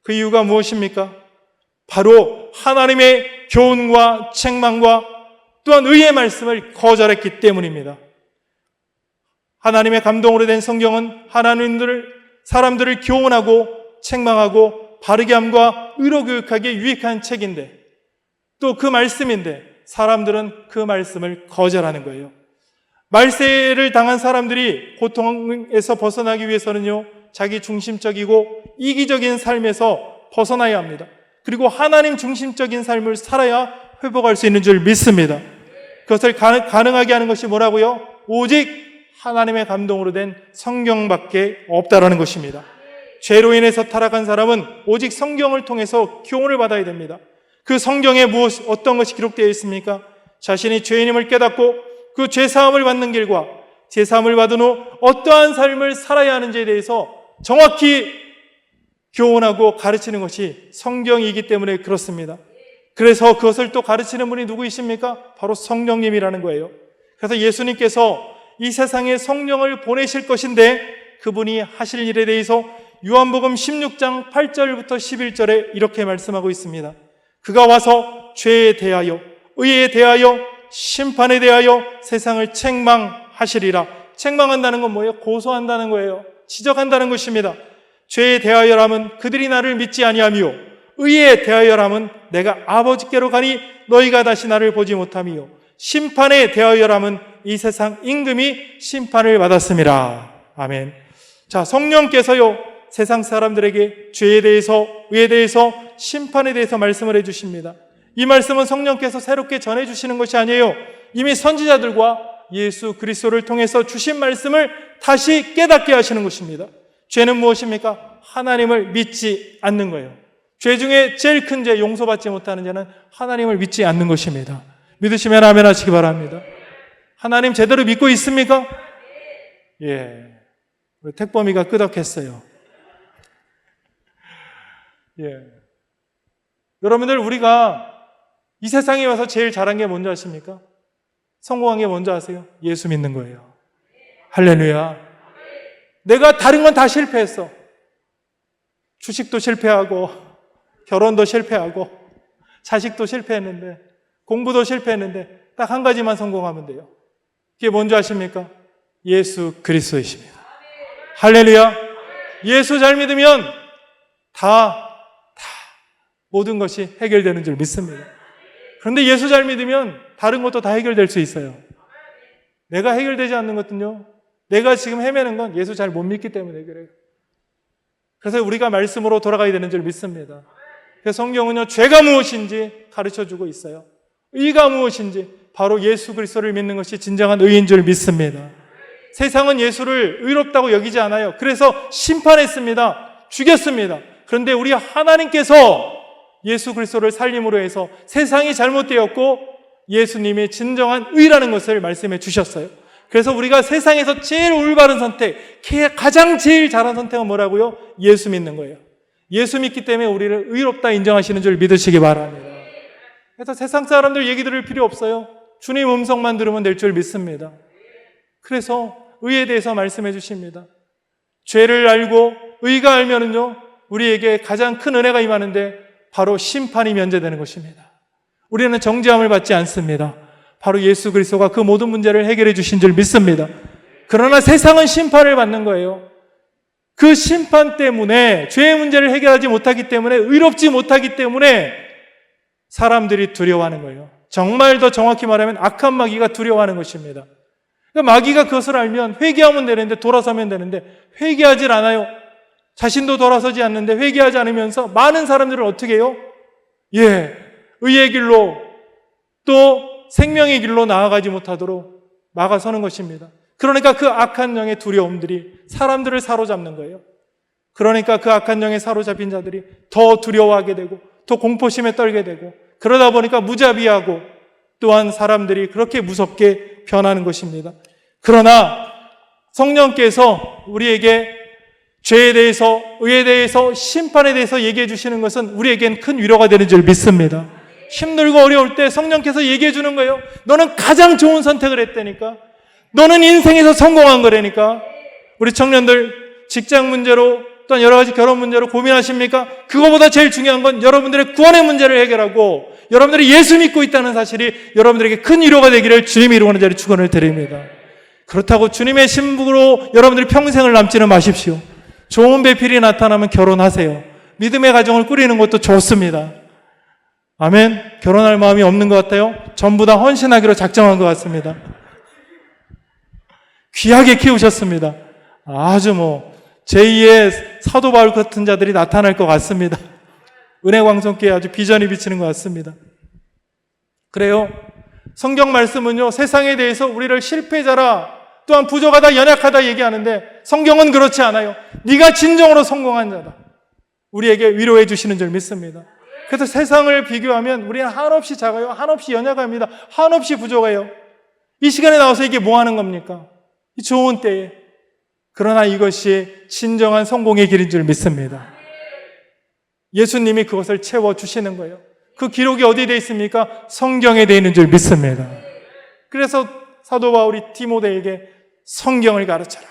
그 이유가 무엇입니까? 바로 하나님의 교훈과 책망과 또한 의의 말씀을 거절했기 때문입니다. 하나님의 감동으로 된 성경은 사람들을 교훈하고 책망하고 바르게 함과 의로 교육하기에 유익한 책인데, 또 그 말씀인데 사람들은 그 말씀을 거절하는 거예요. 말세를 당한 사람들이 고통에서 벗어나기 위해서는요, 자기 중심적이고 이기적인 삶에서 벗어나야 합니다. 그리고 하나님 중심적인 삶을 살아야 회복할 수 있는 줄 믿습니다. 그것을 가능하게 하는 것이 뭐라고요? 오직 하나님의 감동으로 된 성경밖에 없다라는 것입니다. 죄로 인해서 타락한 사람은 오직 성경을 통해서 교훈을 받아야 됩니다. 그 성경에 어떤 것이 기록되어 있습니까? 자신이 죄인임을 깨닫고 그 죄사함을 받는 길과 죄사함을 받은 후 어떠한 삶을 살아야 하는지에 대해서 정확히 교훈하고 가르치는 것이 성경이기 때문에 그렇습니다. 그래서 그것을 또 가르치는 분이 누구이십니까? 바로 성령님이라는 거예요. 그래서 예수님께서 이 세상에 성령을 보내실 것인데 그분이 하실 일에 대해서 요한복음 16장 8절부터 11절에 이렇게 말씀하고 있습니다. 그가 와서 죄에 대하여, 의에 대하여, 심판에 대하여 세상을 책망하시리라. 책망한다는 건 뭐예요? 고소한다는 거예요. 지적한다는 것입니다. 죄에 대하여라면 그들이 나를 믿지 아니하며, 의에 대하여라면 내가 아버지께로 가니 너희가 다시 나를 보지 못하며, 심판에 대하여라면 이 세상 임금이 심판을 받았음이라. 아멘. 자, 성령께서요, 세상 사람들에게 죄에 대해서, 의에 대해서, 심판에 대해서 말씀을 해주십니다. 이 말씀은 성령께서 새롭게 전해주시는 것이 아니에요. 이미 선지자들과 예수 그리스도를 통해서 주신 말씀을 다시 깨닫게 하시는 것입니다. 죄는 무엇입니까? 하나님을 믿지 않는 거예요. 죄 중에 제일 큰 죄, 용서받지 못하는 죄는 하나님을 믿지 않는 것입니다. 믿으시면 아멘 하시기 바랍니다. 하나님 제대로 믿고 있습니까? 예. 우리 택범이가 끄덕했어요. 예. 여러분들, 우리가 이 세상에 와서 제일 잘한 게 뭔지 아십니까? 성공한 게 뭔지 아세요? 예수 믿는 거예요. 할렐루야. 내가 다른 건 다 실패했어. 주식도 실패하고, 결혼도 실패하고, 자식도 실패했는데, 공부도 실패했는데, 딱 한 가지만 성공하면 돼요. 그게 뭔지 아십니까? 예수 그리스도이십니다. 할렐루야. 예수 잘 믿으면 모든 것이 해결되는 줄 믿습니다. 그런데 예수 잘 믿으면 다른 것도 다 해결될 수 있어요. 내가 해결되지 않는 것은요, 내가 지금 헤매는 건 예수 잘 못 믿기 때문에 그래요. 그래서 우리가 말씀으로 돌아가야 되는 줄 믿습니다. 그래서 성경은요, 죄가 무엇인지 가르쳐주고 있어요. 의가 무엇인지 바로 예수 그리스도를 믿는 것이 진정한 의인 줄 믿습니다. 세상은 예수를 의롭다고 여기지 않아요. 그래서 심판했습니다. 죽였습니다. 그런데 우리 하나님께서 예수 그리스도를 살림으로 해서 세상이 잘못되었고 예수님이 진정한 의라는 것을 말씀해 주셨어요. 그래서 우리가 세상에서 제일 올바른 선택, 가장 제일 잘한 선택은 뭐라고요? 예수 믿는 거예요. 예수 믿기 때문에 우리를 의롭다 인정하시는 줄 믿으시기 바랍니다. 그래서 세상 사람들 얘기 들을 필요 없어요. 주님 음성만 들으면 될 줄 믿습니다. 그래서 의에 대해서 말씀해 주십니다. 죄를 알고 의가 알면은요, 우리에게 가장 큰 은혜가 임하는데 바로 심판이 면제되는 것입니다. 우리는 정죄함을 받지 않습니다. 바로 예수 그리스도가 그 모든 문제를 해결해 주신 줄 믿습니다. 그러나 세상은 심판을 받는 거예요. 그 심판 때문에, 죄의 문제를 해결하지 못하기 때문에, 의롭지 못하기 때문에 사람들이 두려워하는 거예요. 정말 더 정확히 말하면 악한 마귀가 두려워하는 것입니다. 그러니까 마귀가 그것을 알면 회개하면 되는데, 돌아서면 되는데 회개하질 않아요. 자신도 돌아서지 않는데 회개하지 않으면서 많은 사람들을 어떻게 해요? 의의 길로 또 생명의 길로 나아가지 못하도록 막아서는 것입니다. 그러니까 그 악한 영의 두려움들이 사람들을 사로잡는 거예요. 그러니까 그 악한 영에 사로잡힌 자들이 더 두려워하게 되고 더 공포심에 떨게 되고, 그러다 보니까 무자비하고 또한 사람들이 그렇게 무섭게 변하는 것입니다. 그러나 성령께서 우리에게 죄에 대해서, 의에 대해서, 심판에 대해서 얘기해 주시는 것은 우리에겐 큰 위로가 되는 줄 믿습니다. 힘들고 어려울 때 성령께서 얘기해 주는 거예요. 너는 가장 좋은 선택을 했다니까. 너는 인생에서 성공한 거라니까. 우리 청년들 직장 문제로 또한 여러 가지 결혼 문제로 고민하십니까? 그거보다 제일 중요한 건 여러분들의 구원의 문제를 해결하고 여러분들이 예수 믿고 있다는 사실이 여러분들에게 큰 위로가 되기를 주님의 이름으로 자리 축원을 드립니다. 그렇다고 주님의 신부로 여러분들이 평생을 남지는 마십시오. 좋은 배필이 나타나면 결혼하세요. 믿음의 가정을 꾸리는 것도 좋습니다. 아멘. 결혼할 마음이 없는 것 같아요? 전부 다 헌신하기로 작정한 것 같습니다. 귀하게 키우셨습니다. 아주 제2의 사도 바울 같은 자들이 나타날 것 같습니다. 은혜광성교회 아주 비전이 비치는 것 같습니다. 그래요. 성경 말씀은요, 세상에 대해서 우리를 실패자라, 또한 부족하다, 연약하다 얘기하는데 성경은 그렇지 않아요. 네가 진정으로 성공한 자다. 우리에게 위로해 주시는 줄 믿습니다. 그래서 세상을 비교하면 우리는 한없이 작아요. 한없이 연약합니다. 한없이 부족해요. 이 시간에 나와서 이게 뭐 하는 겁니까? 이 좋은 때에. 그러나 이것이 진정한 성공의 길인 줄 믿습니다. 예수님이 그것을 채워주시는 거예요. 그 기록이 어디에 되어 있습니까? 성경에 되어 있는 줄 믿습니다. 그래서 사도 바울이 디모데에게 성경을 가르쳐라.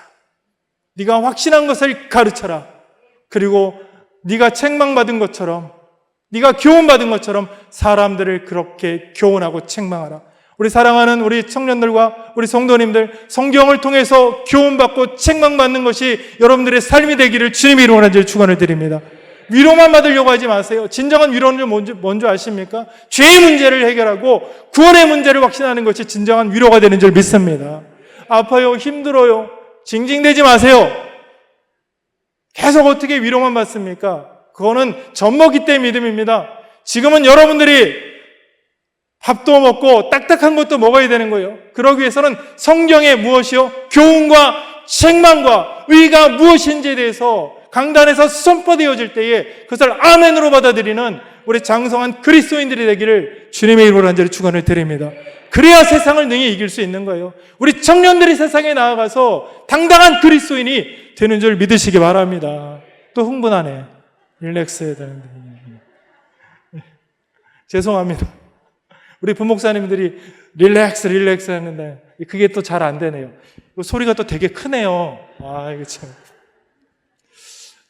네가 확신한 것을 가르쳐라. 그리고 네가 책망받은 것처럼, 네가 교훈받은 것처럼 사람들을 그렇게 교훈하고 책망하라. 우리 사랑하는 우리 청년들과 우리 성도님들, 성경을 통해서 교훈받고 책망받는 것이 여러분들의 삶이 되기를 주님의 이름으로 축원을 드립니다. 위로만 받으려고 하지 마세요. 진정한 위로는 뭔지 아십니까? 죄의 문제를 해결하고 구원의 문제를 확신하는 것이 진정한 위로가 되는 줄 믿습니다. 아파요, 힘들어요, 징징대지 마세요. 계속 어떻게 위로만 받습니까? 그거는 젖먹이 때 믿음입니다. 지금은 여러분들이 밥도 먹고 딱딱한 것도 먹어야 되는 거예요. 그러기 위해서는 성경의 무엇이요? 교훈과 책망과 의가 무엇인지에 대해서 강단에서 선포되어질 때에 그것을 아멘으로 받아들이는 우리 장성한 그리스도인들이 되기를 주님의 이름으로 간절히 축원을 드립니다. 그래야 세상을 능히 이길 수 있는 거예요. 우리 청년들이 세상에 나아가서 당당한 그리스도인이 되는 줄 믿으시기 바랍니다. 또 흥분하네. 릴렉스 해야 되는데. 죄송합니다. 우리 부목사님들이 릴렉스 했는데 그게 또 잘 안 되네요. 소리가 또 되게 크네요. 이거 참.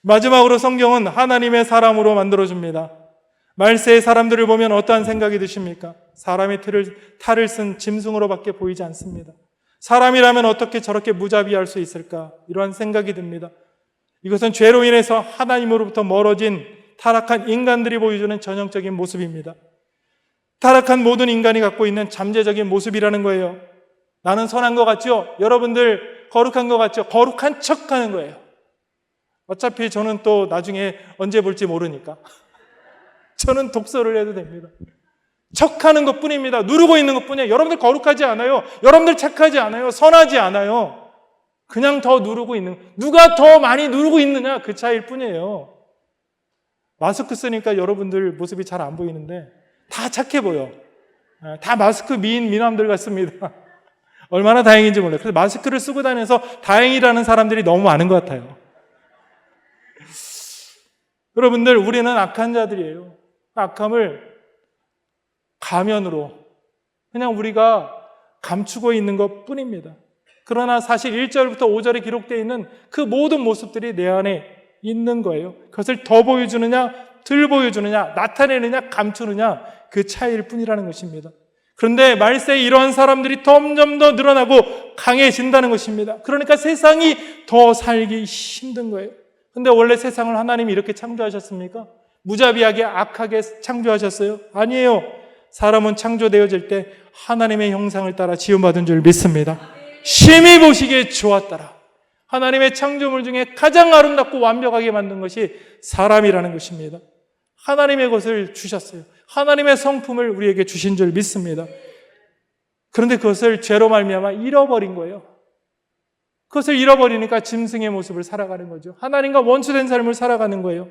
마지막으로 성경은 하나님의 사람으로 만들어줍니다. 말세의 사람들을 보면 어떠한 생각이 드십니까? 사람의 탈을 쓴 짐승으로밖에 보이지 않습니다. 사람이라면 어떻게 저렇게 무자비할 수 있을까? 이러한 생각이 듭니다. 이것은 죄로 인해서 하나님으로부터 멀어진 타락한 인간들이 보여주는 전형적인 모습입니다. 타락한 모든 인간이 갖고 있는 잠재적인 모습이라는 거예요. 나는 선한 것 같죠? 여러분들 거룩한 것 같죠? 거룩한 척하는 거예요. 어차피 저는 또 나중에 언제 볼지 모르니까 저는 독서를 해도 됩니다. 척하는 것뿐입니다. 누르고 있는 것뿐이에요. 여러분들 거룩하지 않아요. 여러분들 착하지 않아요. 선하지 않아요. 그냥 더 누르고 있는, 누가 더 많이 누르고 있느냐, 그 차이일 뿐이에요. 마스크 쓰니까 여러분들 모습이 잘 안 보이는데 다 착해 보여. 다 마스크 미남들 같습니다. 얼마나 다행인지 몰라요. 그래서 마스크를 쓰고 다녀서 다행이라는 사람들이 너무 많은 것 같아요. 여러분들, 우리는 악한 자들이에요. 악함을 가면으로 그냥 우리가 감추고 있는 것 뿐입니다. 그러나 사실 1절부터 5절에 기록되어 있는 그 모든 모습들이 내 안에 있는 거예요. 그것을 더 보여주느냐, 덜 보여주느냐, 나타내느냐, 감추느냐, 그 차이일 뿐이라는 것입니다. 그런데 말세에 이러한 사람들이 점점 더 늘어나고 강해진다는 것입니다. 그러니까 세상이 더 살기 힘든 거예요. 근데 원래 세상을 하나님이 이렇게 창조하셨습니까? 무자비하게 악하게 창조하셨어요? 아니에요. 사람은 창조되어질 때 하나님의 형상을 따라 지음받은 줄 믿습니다. 심히 보시기에 좋았더라. 하나님의 창조물 중에 가장 아름답고 완벽하게 만든 것이 사람이라는 것입니다. 하나님의 것을 주셨어요. 하나님의 성품을 우리에게 주신 줄 믿습니다. 그런데 그것을 죄로 말미암아 잃어버린 거예요. 그것을 잃어버리니까 짐승의 모습을 살아가는 거죠. 하나님과 원수된 삶을 살아가는 거예요.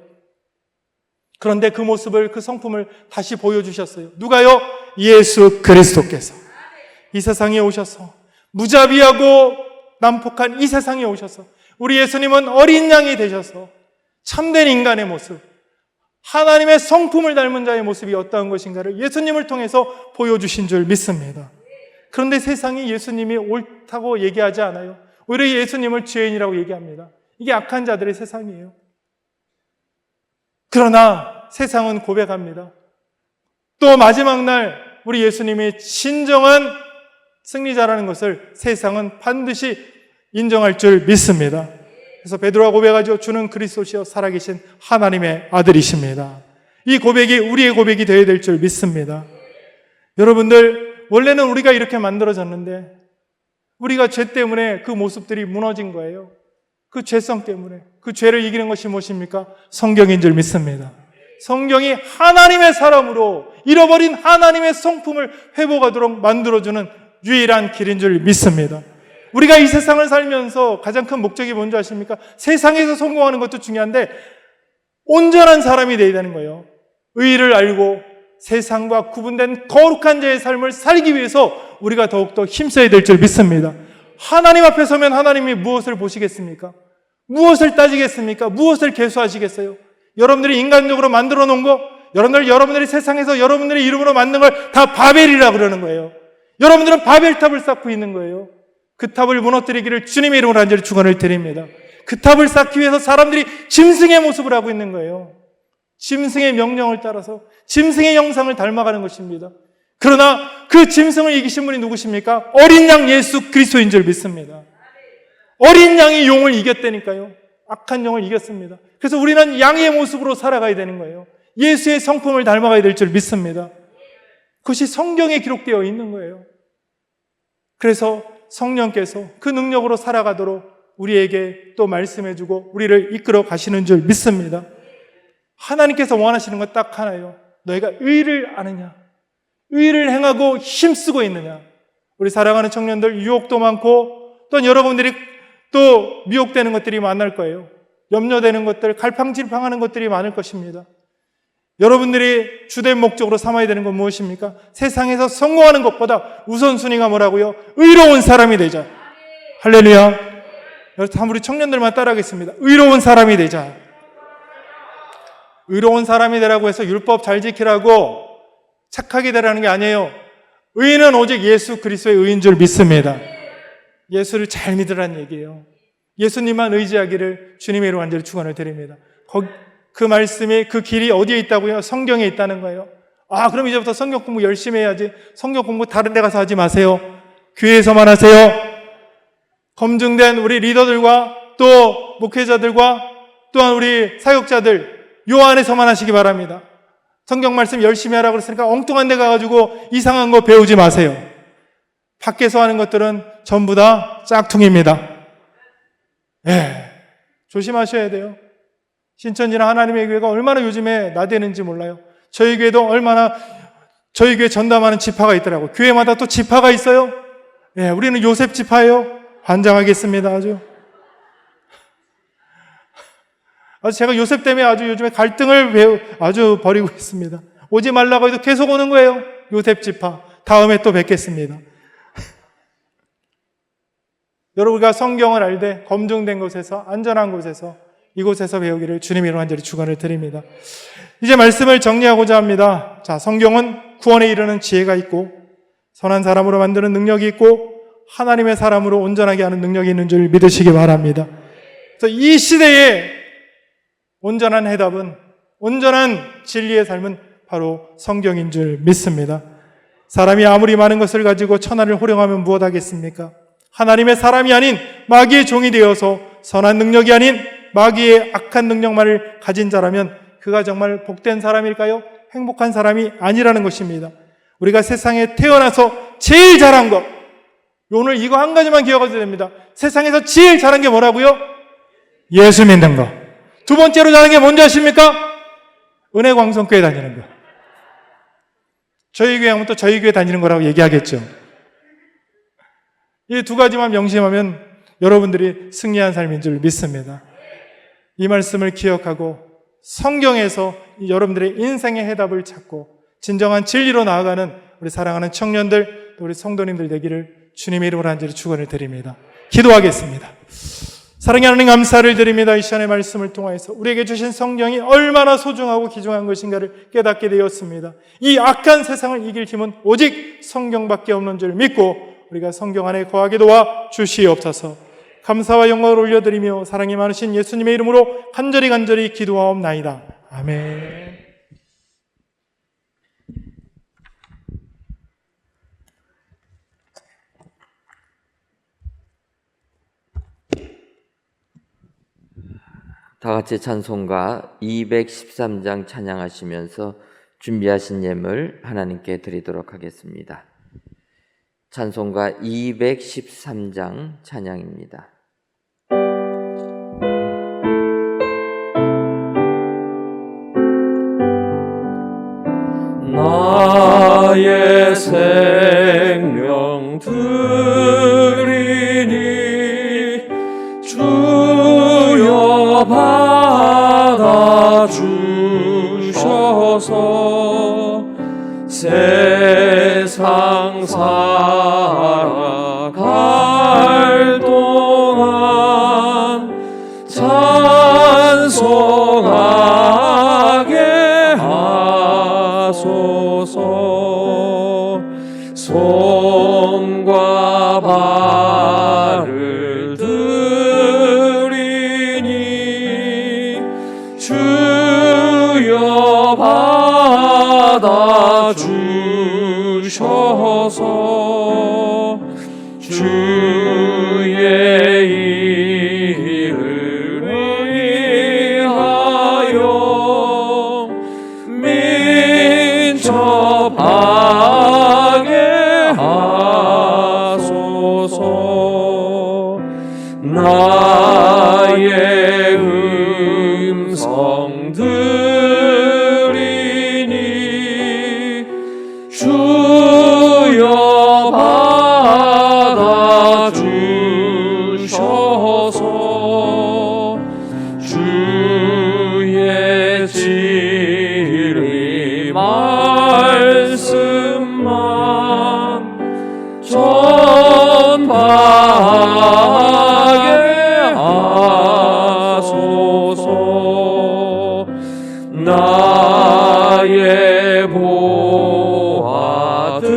그런데 그 모습을, 그 성품을 다시 보여주셨어요. 누가요? 예수 그리스도께서 이 세상에 오셔서 무자비하고 난폭한 이 세상에 오셔서 우리 예수님은 어린 양이 되셔서 참된 인간의 모습, 하나님의 성품을 닮은 자의 모습이 어떠한 것인가를 예수님을 통해서 보여주신 줄 믿습니다. 그런데 세상이 예수님이 옳다고 얘기하지 않아요. 오히려 예수님을 죄인이라고 얘기합니다. 이게 악한 자들의 세상이에요. 그러나 세상은 고백합니다. 또 마지막 날 우리 예수님이 진정한 승리자라는 것을 세상은 반드시 인정할 줄 믿습니다. 그래서 베드로가 고백하죠. 주는 그리스도시요 살아계신 하나님의 아들이십니다. 이 고백이 우리의 고백이 되어야 될 줄 믿습니다. 여러분들, 원래는 우리가 이렇게 만들어졌는데 우리가 죄 때문에 그 모습들이 무너진 거예요. 그 죄성 때문에. 그 죄를 이기는 것이 무엇입니까? 성경인 줄 믿습니다. 성경이 하나님의 사람으로 잃어버린 하나님의 성품을 회복하도록 만들어주는 유일한 길인 줄 믿습니다. 우리가 이 세상을 살면서 가장 큰 목적이 뭔지 아십니까? 세상에서 성공하는 것도 중요한데 온전한 사람이 되어야 되는 거예요. 의의를 알고 세상과 구분된 거룩한 자의 삶을 살기 위해서 우리가 더욱더 힘써야 될 줄 믿습니다. 하나님 앞에 서면 하나님이 무엇을 보시겠습니까? 무엇을 따지겠습니까? 무엇을 계수하시겠어요? 여러분들이 인간적으로 만들어 놓은 거, 여러분들이 세상에서 여러분들의 이름으로 만든 걸 다 바벨이라 그러는 거예요. 여러분들은 바벨탑을 쌓고 있는 거예요. 그 탑을 무너뜨리기를 주님의 이름으로 간절히 축원을 드립니다. 그 탑을 쌓기 위해서 사람들이 짐승의 모습을 하고 있는 거예요. 짐승의 명령을 따라서 짐승의 형상을 닮아가는 것입니다. 그러나 그 짐승을 이기신 분이 누구십니까? 어린 양 예수 그리스도인 줄 믿습니다. 어린 양이 용을 이겼다니까요. 악한 영을 이겼습니다. 그래서 우리는 양의 모습으로 살아가야 되는 거예요. 예수의 성품을 닮아가야 될 줄 믿습니다. 그것이 성경에 기록되어 있는 거예요. 그래서 성령께서 그 능력으로 살아가도록 우리에게 또 말씀해주고 우리를 이끌어 가시는 줄 믿습니다. 하나님께서 원하시는 건 딱 하나예요. 너희가 의를 아느냐? 의를 행하고 힘쓰고 있느냐? 우리 사랑하는 청년들, 유혹도 많고 또 여러분들이 또 미혹되는 것들이 많을 거예요. 염려되는 것들, 갈팡질팡하는 것들이 많을 것입니다. 여러분들이 주된 목적으로 삼아야 되는 건 무엇입니까? 세상에서 성공하는 것보다 우선순위가 뭐라고요? 의로운 사람이 되자. 할렐루야. 여러분, 우리 청년들만 따라하겠습니다. 의로운 사람이 되자. 의로운 사람이 되라고 해서 율법 잘 지키라고 착하게 되라는 게 아니에요. 의인은 오직 예수 그리스도의 의인 줄 믿습니다. 예수를 잘 믿으라는 얘기예요. 예수님만 의지하기를 주님의 이름으로 간절히 축원을 드립니다. 그 말씀이, 그 길이 어디에 있다고요? 성경에 있다는 거예요. 아, 그럼 이제부터 성경 공부 열심히 해야지. 성경 공부 다른 데 가서 하지 마세요. 교회에서만 하세요. 검증된 우리 리더들과 또 목회자들과 또한 우리 사역자들 요 안에서만 하시기 바랍니다. 성경 말씀 열심히 하라고 그랬으니까 엉뚱한 데 가가지고 이상한 거 배우지 마세요. 밖에서 하는 것들은 전부 다 짝퉁입니다. 조심하셔야 돼요. 신천지나 하나님의 교회가 얼마나 요즘에 나대는지 몰라요. 저희 교회도 저희 교회 전담하는 지파가 있더라고요. 교회마다 또 지파가 있어요. 우리는 요셉 지파예요. 환장하겠습니다. 아주 제가 요셉 때문에 아주 요즘에 갈등을 아주 벌이고 있습니다. 오지 말라고 해도 계속 오는 거예요. 요셉 지파. 다음에 또 뵙겠습니다. 여러분과 성경을 알되 검증된 곳에서, 안전한 곳에서, 이곳에서 배우기를 주님의 이름으로 간절히 축원을 드립니다. 이제 말씀을 정리하고자 합니다. 자, 성경은 구원에 이르는 지혜가 있고 선한 사람으로 만드는 능력이 있고 하나님의 사람으로 온전하게 하는 능력이 있는 줄 믿으시기 바랍니다. 그래서 이 시대에 온전한 해답은, 온전한 진리의 삶은 바로 성경인 줄 믿습니다. 사람이 아무리 많은 것을 가지고 천하를 호령하면 무엇하겠습니까? 하나님의 사람이 아닌 마귀의 종이 되어서 선한 능력이 아닌 마귀의 악한 능력만을 가진 자라면 그가 정말 복된 사람일까요? 행복한 사람이 아니라는 것입니다. 우리가 세상에 태어나서 제일 잘한 것, 오늘 이거 한 가지만 기억하셔도 됩니다. 세상에서 제일 잘한 게 뭐라고요? 예수 믿는 거. 두 번째로 잘한 게 뭔지 아십니까? 은혜광성교회 다니는 거. 저희 교회 하면 또 저희 교회 다니는 거라고 얘기하겠죠. 이 두 가지만 명심하면 여러분들이 승리한 삶인 줄 믿습니다. 이 말씀을 기억하고 성경에서 여러분들의 인생의 해답을 찾고 진정한 진리로 나아가는 우리 사랑하는 청년들, 또 우리 성도님들 되기를 주님의 이름으로 간절히 축원을 드립니다. 기도하겠습니다. 사랑의 하나님, 감사를 드립니다. 이 시간의 말씀을 통해서 우리에게 주신 성경이 얼마나 소중하고 귀중한 것인가를 깨닫게 되었습니다. 이 악한 세상을 이길 힘은 오직 성경밖에 없는 줄 믿고 우리가 성경 안에 거하게 도와 주시옵소서. 감사와 영광을 올려드리며 사랑이 많으신 예수님의 이름으로 간절히 기도하옵나이다. 아멘. 다 같이 찬송가 213장 찬양하시면서 준비하신 예물 하나님께 드리도록 하겠습니다. 찬송가 213장 찬양입니다. 나의 생명 드리니 주여 받아주셔서 세상 살아갈 동안 찬송하게 하소서. 손과 발을 드리니 주여 받아주셔서 주의 일을 위하여 민첩하게 하소서. 나의 음성 드리니 주여 받아주셔서 주의 진리 말씀만 전파하게 하소서. 나의 보아 드리니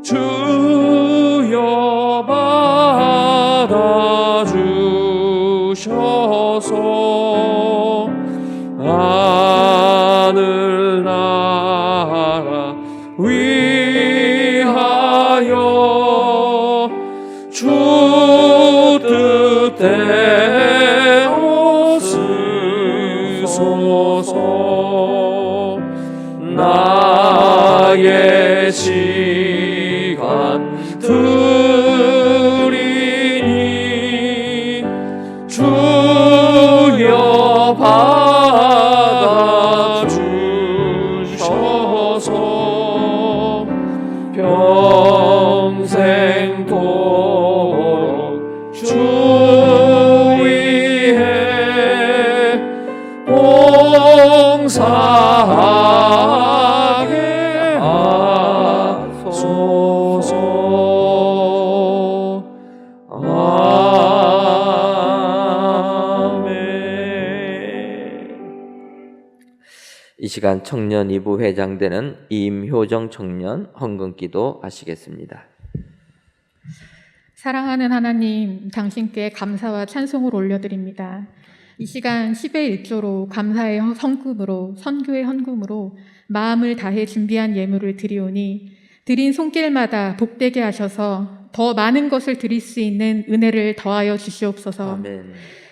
주여 받아주셔서 하늘나라 위하여 주 뜻대로 쓰소서. 나의 시간 드리니 주여 받아주셔서 평생토록 주 위에 봉사하게 하소서. 이 시간 청년 2부 회장되는 임효정 청년 헌금기도 하시겠습니다. 사랑하는 하나님, 당신께 감사와 찬송을 올려드립니다. 이 시간 10의 1조로 감사의 헌금으로, 선교의 헌금으로 마음을 다해 준비한 예물을 드리오니 드린 손길마다 복되게 하셔서 더 많은 것을 드릴 수 있는 은혜를 더하여 주시옵소서. 아멘.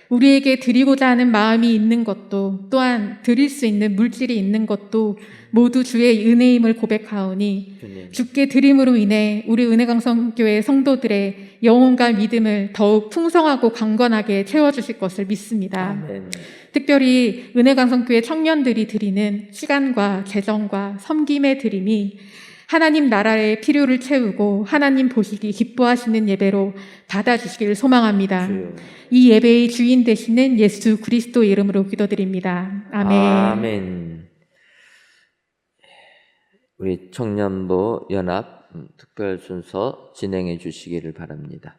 우리에게 드리고자 하는 마음이 있는 것도, 또한 드릴 수 있는 물질이 있는 것도 모두 주의 은혜임을 고백하오니 주님. 주께 드림으로 인해 우리 은혜강성교회 성도들의 영혼과 믿음을 더욱 풍성하고 강건하게 채워주실 것을 믿습니다. 아멘. 특별히 은혜강성교회 청년들이 드리는 시간과 재정과 섬김의 드림이 하나님 나라의 필요를 채우고 하나님 보시기 기뻐하시는 예배로 받아주시길 소망합니다. 주여. 이 예배의 주인 되시는 예수 그리스도 이름으로 기도드립니다. 아멘. 아멘. 우리 청년부 연합 특별 순서 진행해 주시기를 바랍니다.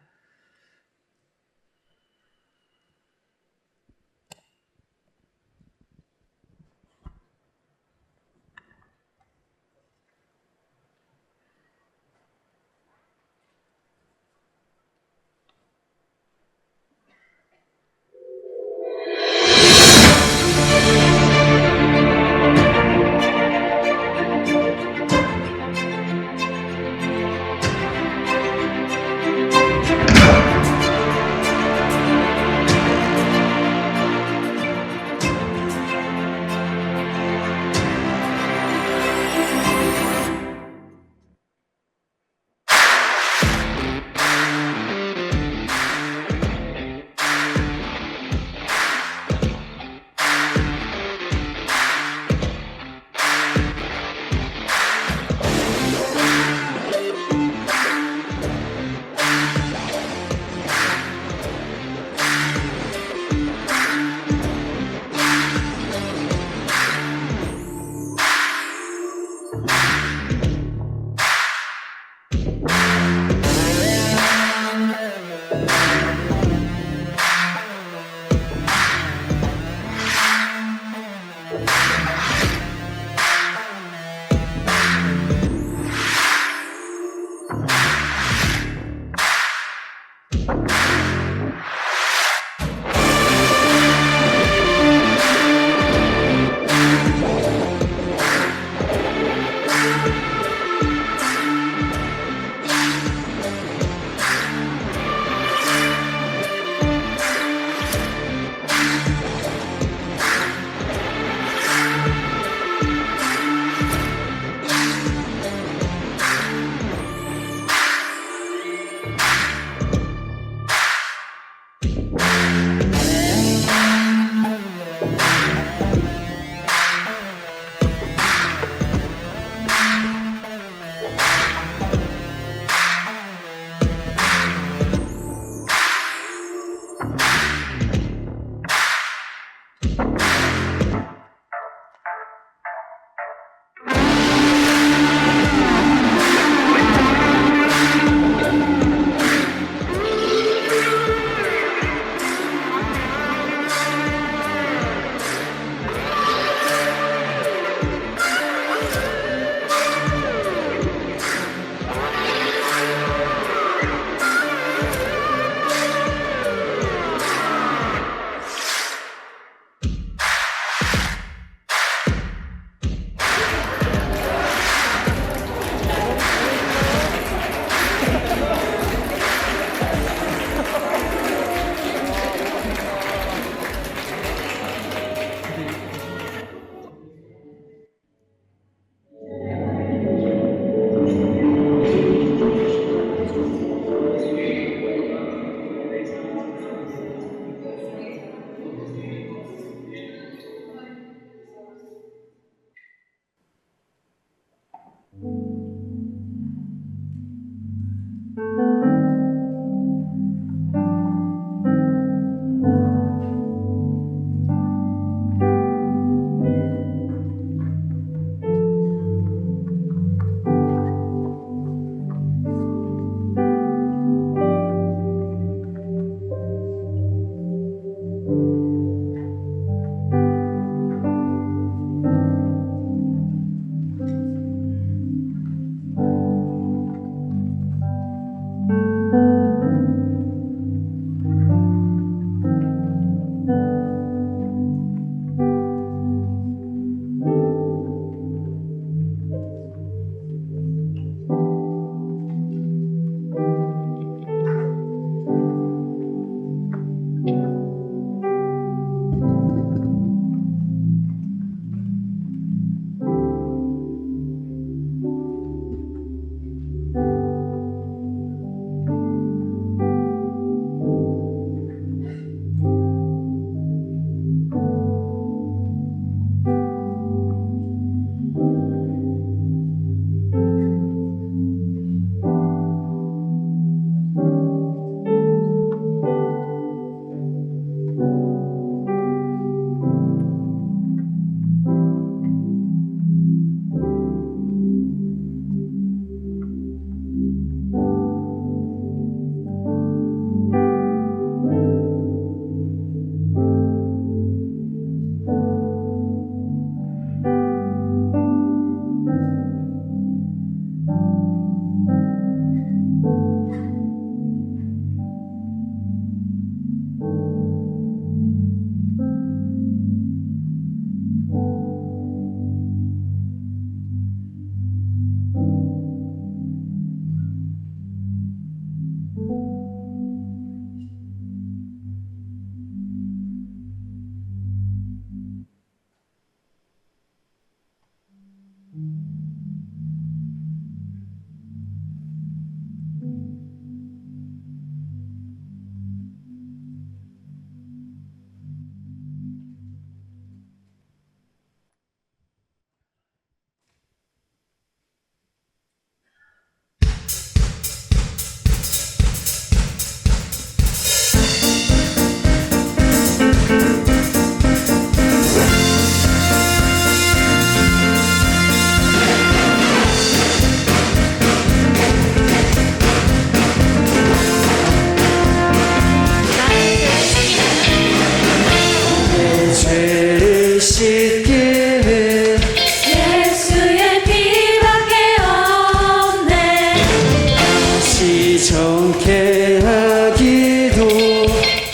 정케하기도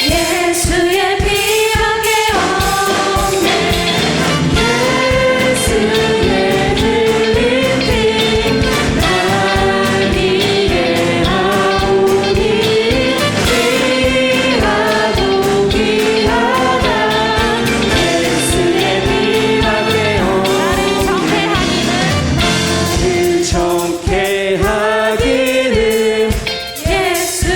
예수의 피밖에 없네 예수의 흘린 피 날 위해 하오니 귀하고 귀하다 예수의 피밖에 없네 나를 정케하기는 예수의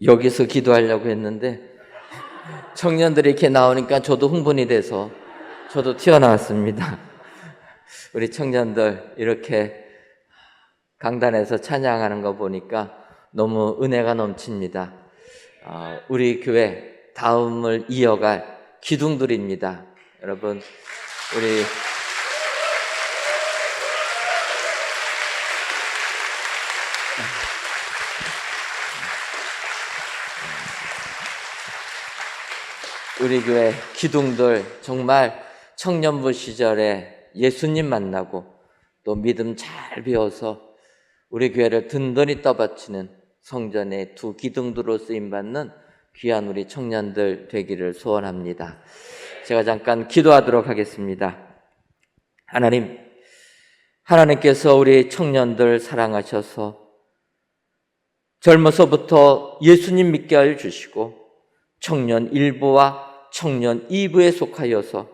여기서 기도하려고 했는데 청년들이 이렇게 나오니까 저도 흥분이 돼서 저도 튀어나왔습니다. 우리 청년들 이렇게 강단에서 찬양하는 거 보니까 너무 은혜가 넘칩니다. 우리 교회 다음을 이어갈 기둥들입니다. 여러분, 우리 교회 기둥들 정말 청년부 시절에 예수님 만나고 또 믿음 잘 배워서 우리 교회를 든든히 떠받치는 성전의 두 기둥들로 쓰임받는 귀한 우리 청년들 되기를 소원합니다. 제가 잠깐 기도하도록 하겠습니다. 하나님께서 우리 청년들 사랑하셔서 젊어서부터 예수님 믿게 하여 주시고 청년 1부와 청년 2부에 속하여서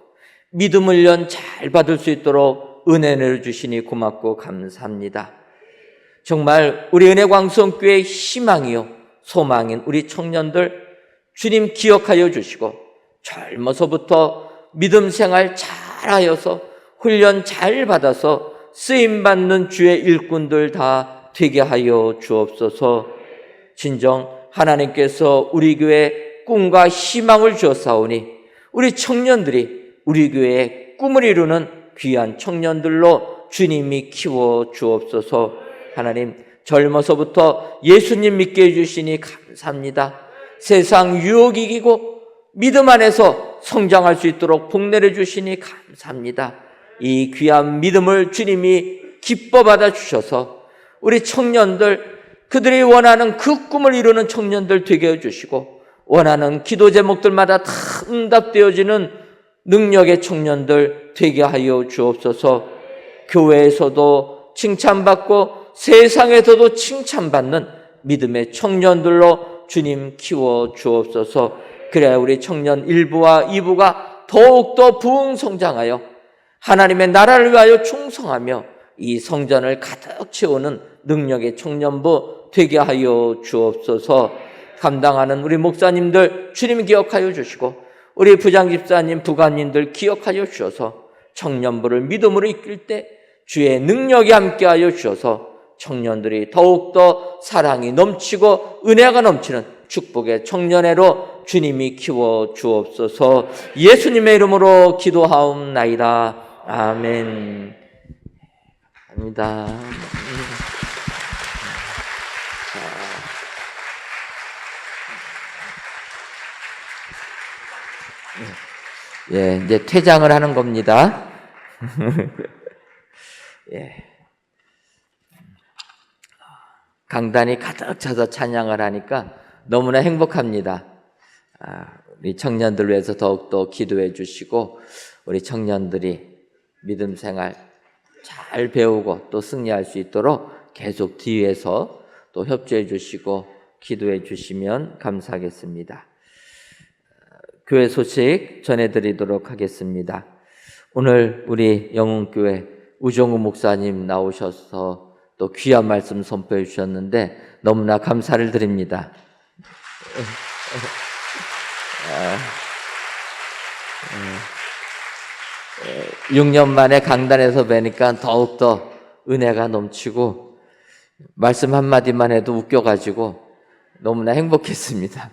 믿음 훈련 잘 받을 수 있도록 은혜를 주시니 고맙고 감사합니다. 정말 우리 은혜광성교회의 희망이요 소망인 우리 청년들 주님 기억하여 주시고 젊어서부터 믿음 생활 잘하여서 훈련 잘 받아서 쓰임받는 주의 일꾼들 다 되게 하여 주옵소서. 진정 하나님께서 우리 교회에 꿈과 희망을 주었사오니 우리 청년들이 우리 교회의 꿈을 이루는 귀한 청년들로 주님이 키워 주옵소서. 하나님, 젊어서부터 예수님 믿게 해주시니 감사합니다. 세상 유혹이 이기고 믿음 안에서 성장할 수 있도록 복내려 주시니 감사합니다. 이 귀한 믿음을 주님이 기뻐 받아 주셔서 우리 청년들, 그들이 원하는 그 꿈을 이루는 청년들 되게 해주시고 원하는 기도 제목들마다 다 응답되어지는 능력의 청년들 되게 하여 주옵소서. 교회에서도 칭찬받고 세상에서도 칭찬받는 믿음의 청년들로 주님 키워 주옵소서. 그래야 우리 청년 1부와 2부가 더욱더 부흥성장하여 하나님의 나라를 위하여 충성하며 이 성전을 가득 채우는 능력의 청년부 되게 하여 주옵소서. 감당하는 우리 목사님들 주님 기억하여 주시고 우리 부장집사님, 부관님들 기억하여 주셔서 청년부를 믿음으로 이끌 때 주의 능력이 함께하여 주셔서 청년들이 더욱더 사랑이 넘치고 은혜가 넘치는 축복의 청년회로 주님이 키워 주옵소서. 예수님의 이름으로 기도하옵나이다. 아멘. 감사합니다. 예, 이제 퇴장을 하는 겁니다. 예. 강단이 가득 차서 찬양을 하니까 너무나 행복합니다. 우리 청년들 위해서 더욱더 기도해 주시고 우리 청년들이 믿음 생활 잘 배우고 또 승리할 수 있도록 계속 뒤에서 또 협조해 주시고 기도해 주시면 감사하겠습니다. 교회 소식 전해드리도록 하겠습니다. 오늘 우리 영흥교회 우종우 목사님 나오셔서 또 귀한 말씀 선포해 주셨는데 너무나 감사를 드립니다. 6년 만에 강단에서 뵈니까 더욱더 은혜가 넘치고 말씀 한마디만 해도 웃겨가지고 너무나 행복했습니다.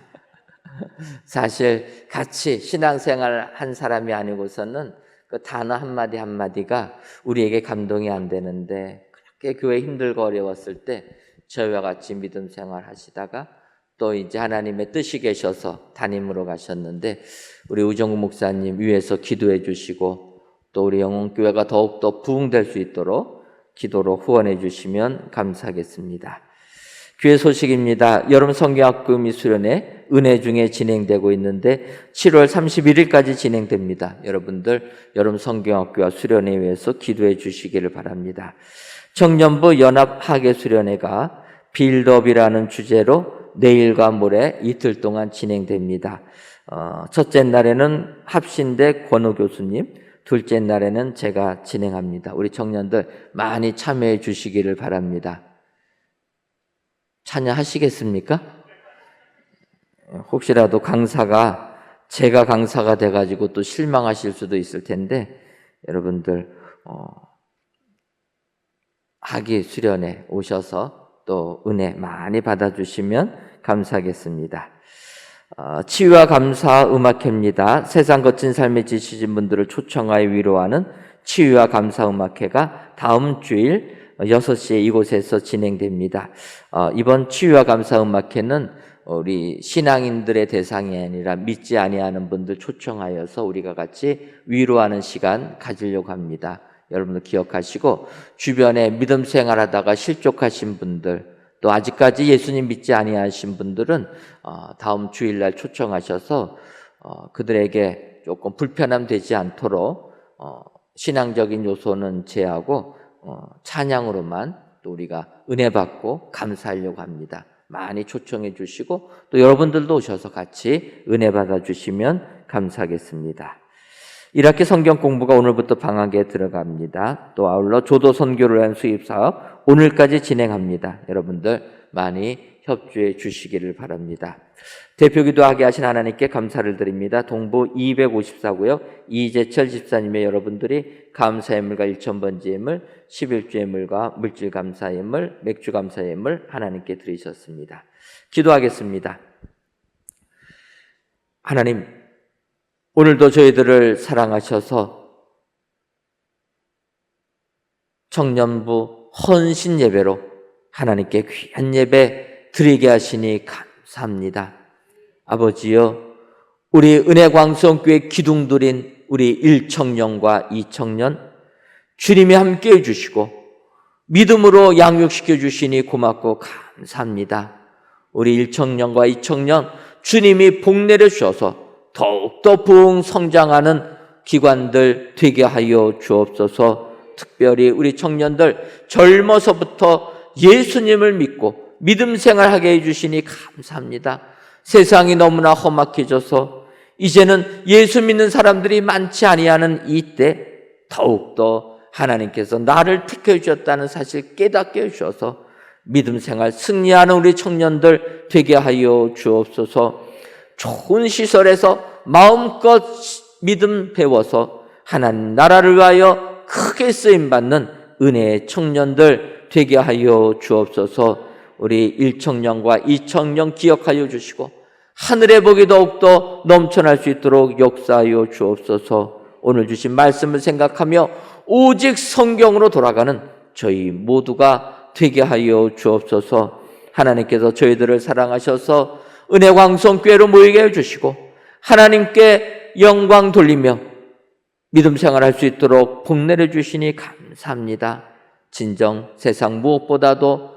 사실 같이 신앙생활 한 사람이 아니고서는 그 단어 한마디 한마디가 우리에게 감동이 안 되는데 그렇게 교회 힘들고 어려웠을 때 저희와 같이 믿음 생활 하시다가 또 이제 하나님의 뜻이 계셔서 담임으로 가셨는데 우리 우정우 목사님 위에서 기도해 주시고 또 우리 영흥교회가 더욱더 부흥될 수 있도록 기도로 후원해 주시면 감사하겠습니다. 교회 소식입니다. 여름 성경학교 미수련회 은혜 중에 진행되고 있는데 7월 31일까지 진행됩니다. 여러분들 여름 성경학교와 수련회 위해서 기도해 주시기를 바랍니다. 청년부 연합학예 수련회가 빌드업이라는 주제로 내일과 모레 이틀 동안 진행됩니다. 첫째 날에는 합신대 권호 교수님, 둘째 날에는 제가 진행합니다. 우리 청년들 많이 참여해 주시기를 바랍니다. 참여하시겠습니까? 혹시라도 강사가 제가 강사가 돼가지고 또 실망하실 수도 있을 텐데 여러분들 학위 수련회 오셔서 또 은혜 많이 받아주시면 감사하겠습니다. 치유와 감사 음악회입니다. 세상 거친 삶에 지치신 분들을 초청하여 위로하는 치유와 감사 음악회가 다음 주일 6시에 이곳에서 진행됩니다. 이번 치유와 감사 음악회는 우리 신앙인들의 대상이 아니라 믿지 아니하는 분들 초청하여서 우리가 같이 위로하는 시간 가지려고 합니다. 여러분들 기억하시고 주변에 믿음 생활하다가 실족하신 분들 또 아직까지 예수님 믿지 아니하신 분들은 다음 주일날 초청하셔서 그들에게 조금 불편함 되지 않도록 신앙적인 요소는 제하고 찬양으로만 또 우리가 은혜 받고 감사하려고 합니다. 많이 초청해 주시고 또 여러분들도 오셔서 같이 은혜 받아 주시면 감사하겠습니다. 1학기 성경 공부가 오늘부터 방학에 들어갑니다. 또 아울러 조도 선교를 위한 수입 사업 오늘까지 진행합니다. 여러분들 많이 협조해 주시기를 바랍니다. 대표기도하게 하신 하나님께 감사를 드립니다. 동부 254구역 이재철 집사님의 여러분들이 감사예물과 1000번지 예물, 11주 예물과 물질 감사 예물, 맥주 감사 예물 하나님께 드리셨습니다. 기도하겠습니다. 하나님, 오늘도 저희들을 사랑하셔서 청년부 헌신 예배로 하나님께 귀한 예배 드리게 하시니 감사합니다. 아버지여, 우리 은혜광성교회 기둥들인 우리 1청년과 2청년 주님이 함께해 주시고 믿음으로 양육시켜 주시니 고맙고 감사합니다. 우리 1청년과 2청년 주님이 복내려 주셔서 더욱더 부흥 성장하는 기관들 되게 하여 주옵소서. 특별히 우리 청년들 젊어서부터 예수님을 믿고 믿음 생활하게 해주시니 감사합니다. 세상이 너무나 험악해져서 이제는 예수 믿는 사람들이 많지 아니하는 이때 더욱더 하나님께서 나를 택해 주셨다는 사실 깨닫게 해주셔서 믿음 생활 승리하는 우리 청년들 되게 하여 주옵소서. 좋은 시설에서 마음껏 믿음 배워서 하나님 나라를 위하여 크게 쓰임받는 은혜의 청년들 되게 하여 주옵소서. 우리 1청년과 2청년 기억하여 주시고 하늘의 복이 더욱더 넘쳐날 수 있도록 역사하여 주옵소서. 오늘 주신 말씀을 생각하며 오직 성경으로 돌아가는 저희 모두가 되게 하여 주옵소서. 하나님께서 저희들을 사랑하셔서 은혜광성교회로 모이게 해주시고 하나님께 영광 돌리며 믿음 생활할 수 있도록 복내려 주시니 감사합니다. 진정 세상 무엇보다도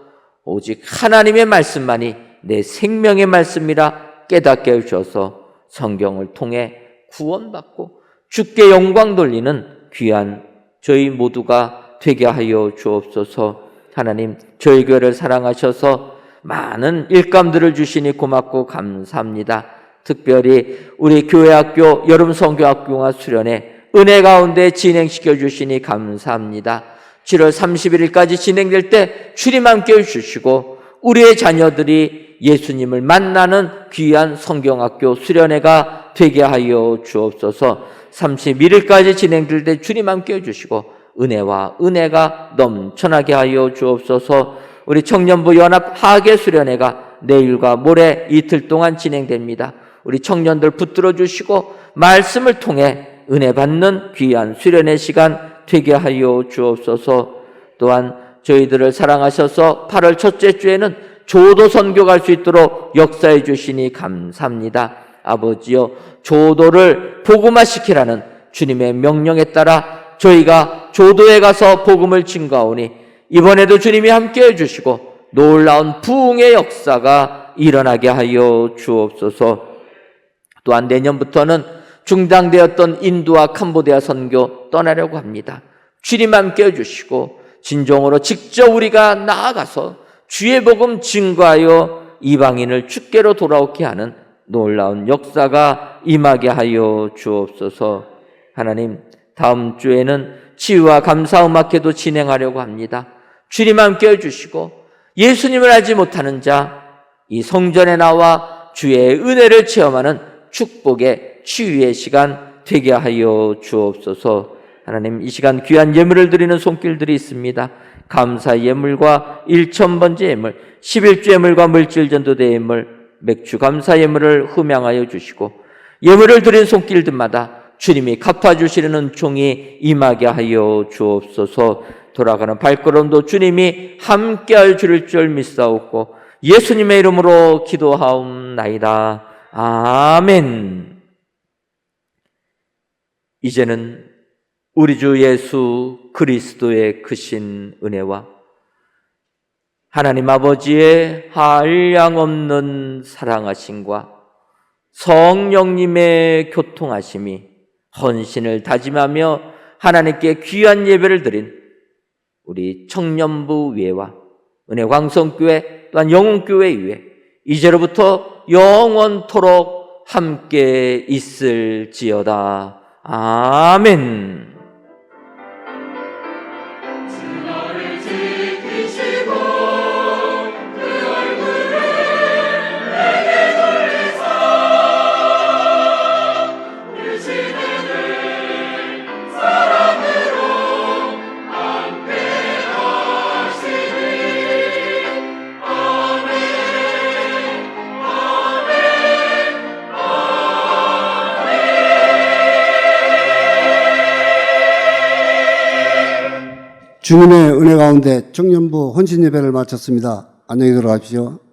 오직 하나님의 말씀만이 내 생명의 말씀이라 깨닫게 해주셔서 성경을 통해 구원받고 주께 영광 돌리는 귀한 저희 모두가 되게 하여 주옵소서. 하나님, 저희 교회를 사랑하셔서 많은 일감들을 주시니 고맙고 감사합니다. 특별히 우리 교회학교 여름 성교학교와 수련회 은혜 가운데 진행시켜 주시니 감사합니다. 7월 31일까지 진행될 때 주님 함께 해주시고 우리의 자녀들이 예수님을 만나는 귀한 성경학교 수련회가 되게 하여 주옵소서. 31일까지 진행될 때 주님 함께 해주시고 은혜와 은혜가 넘쳐나게 하여 주옵소서. 우리 청년부 연합 하계 수련회가 내일과 모레 이틀 동안 진행됩니다. 우리 청년들 붙들어 주시고 말씀을 통해 은혜 받는 귀한 수련회 시간 되게 하여 주옵소서. 또한 저희들을 사랑하셔서 8월 첫째 주에는 조도 선교 갈 수 있도록 역사해 주시니 감사합니다. 아버지여, 조도를 복음화시키라는 주님의 명령에 따라 저희가 조도에 가서 복음을 증거하오니 이번에도 주님이 함께해 주시고 놀라운 부흥의 역사가 일어나게 하여 주옵소서. 또한 내년부터는 중단되었던 인도와 캄보디아 선교 떠나려고 합니다. 주님 함께해 주시고 진정으로 직접 우리가 나아가서 주의 복음 증거하여 이방인을 주께로 돌아오게 하는 놀라운 역사가 임하게 하여 주옵소서. 하나님, 다음 주에는 치유와 감사 음악회도 진행하려고 합니다. 주님 함께 해주시고 예수님을 알지 못하는 자, 이 성전에 나와 주의 은혜를 체험하는 축복의 치유의 시간 되게 하여 주옵소서. 하나님, 이 시간 귀한 예물을 드리는 손길들이 있습니다. 감사 예물과 1000번째 예물, 11주 예물과 물질 전도대 예물, 맥주 감사 예물을 흠양하여 주시고 예물을 드린 손길들마다 주님이 갚아주시려는 종이 임하게 하여 주옵소서. 돌아가는 발걸음도 주님이 함께할 줄 믿사옵고 예수님의 이름으로 기도하옵나이다. 아멘. 이제는 우리 주 예수 그리스도의 크신 은혜와 하나님 아버지의 한량없는 사랑하심과 성령님의 교통하심이 헌신을 다짐하며 하나님께 귀한 예배를 드린 우리 청년부 위에와 은혜광성교회 또한 영혼교회 위에 이제로부터 영원토록 함께 있을지어다. 아멘. 주님의 은혜 가운데 청년부 헌신 예배를 마쳤습니다. 안녕히 들어가십시오.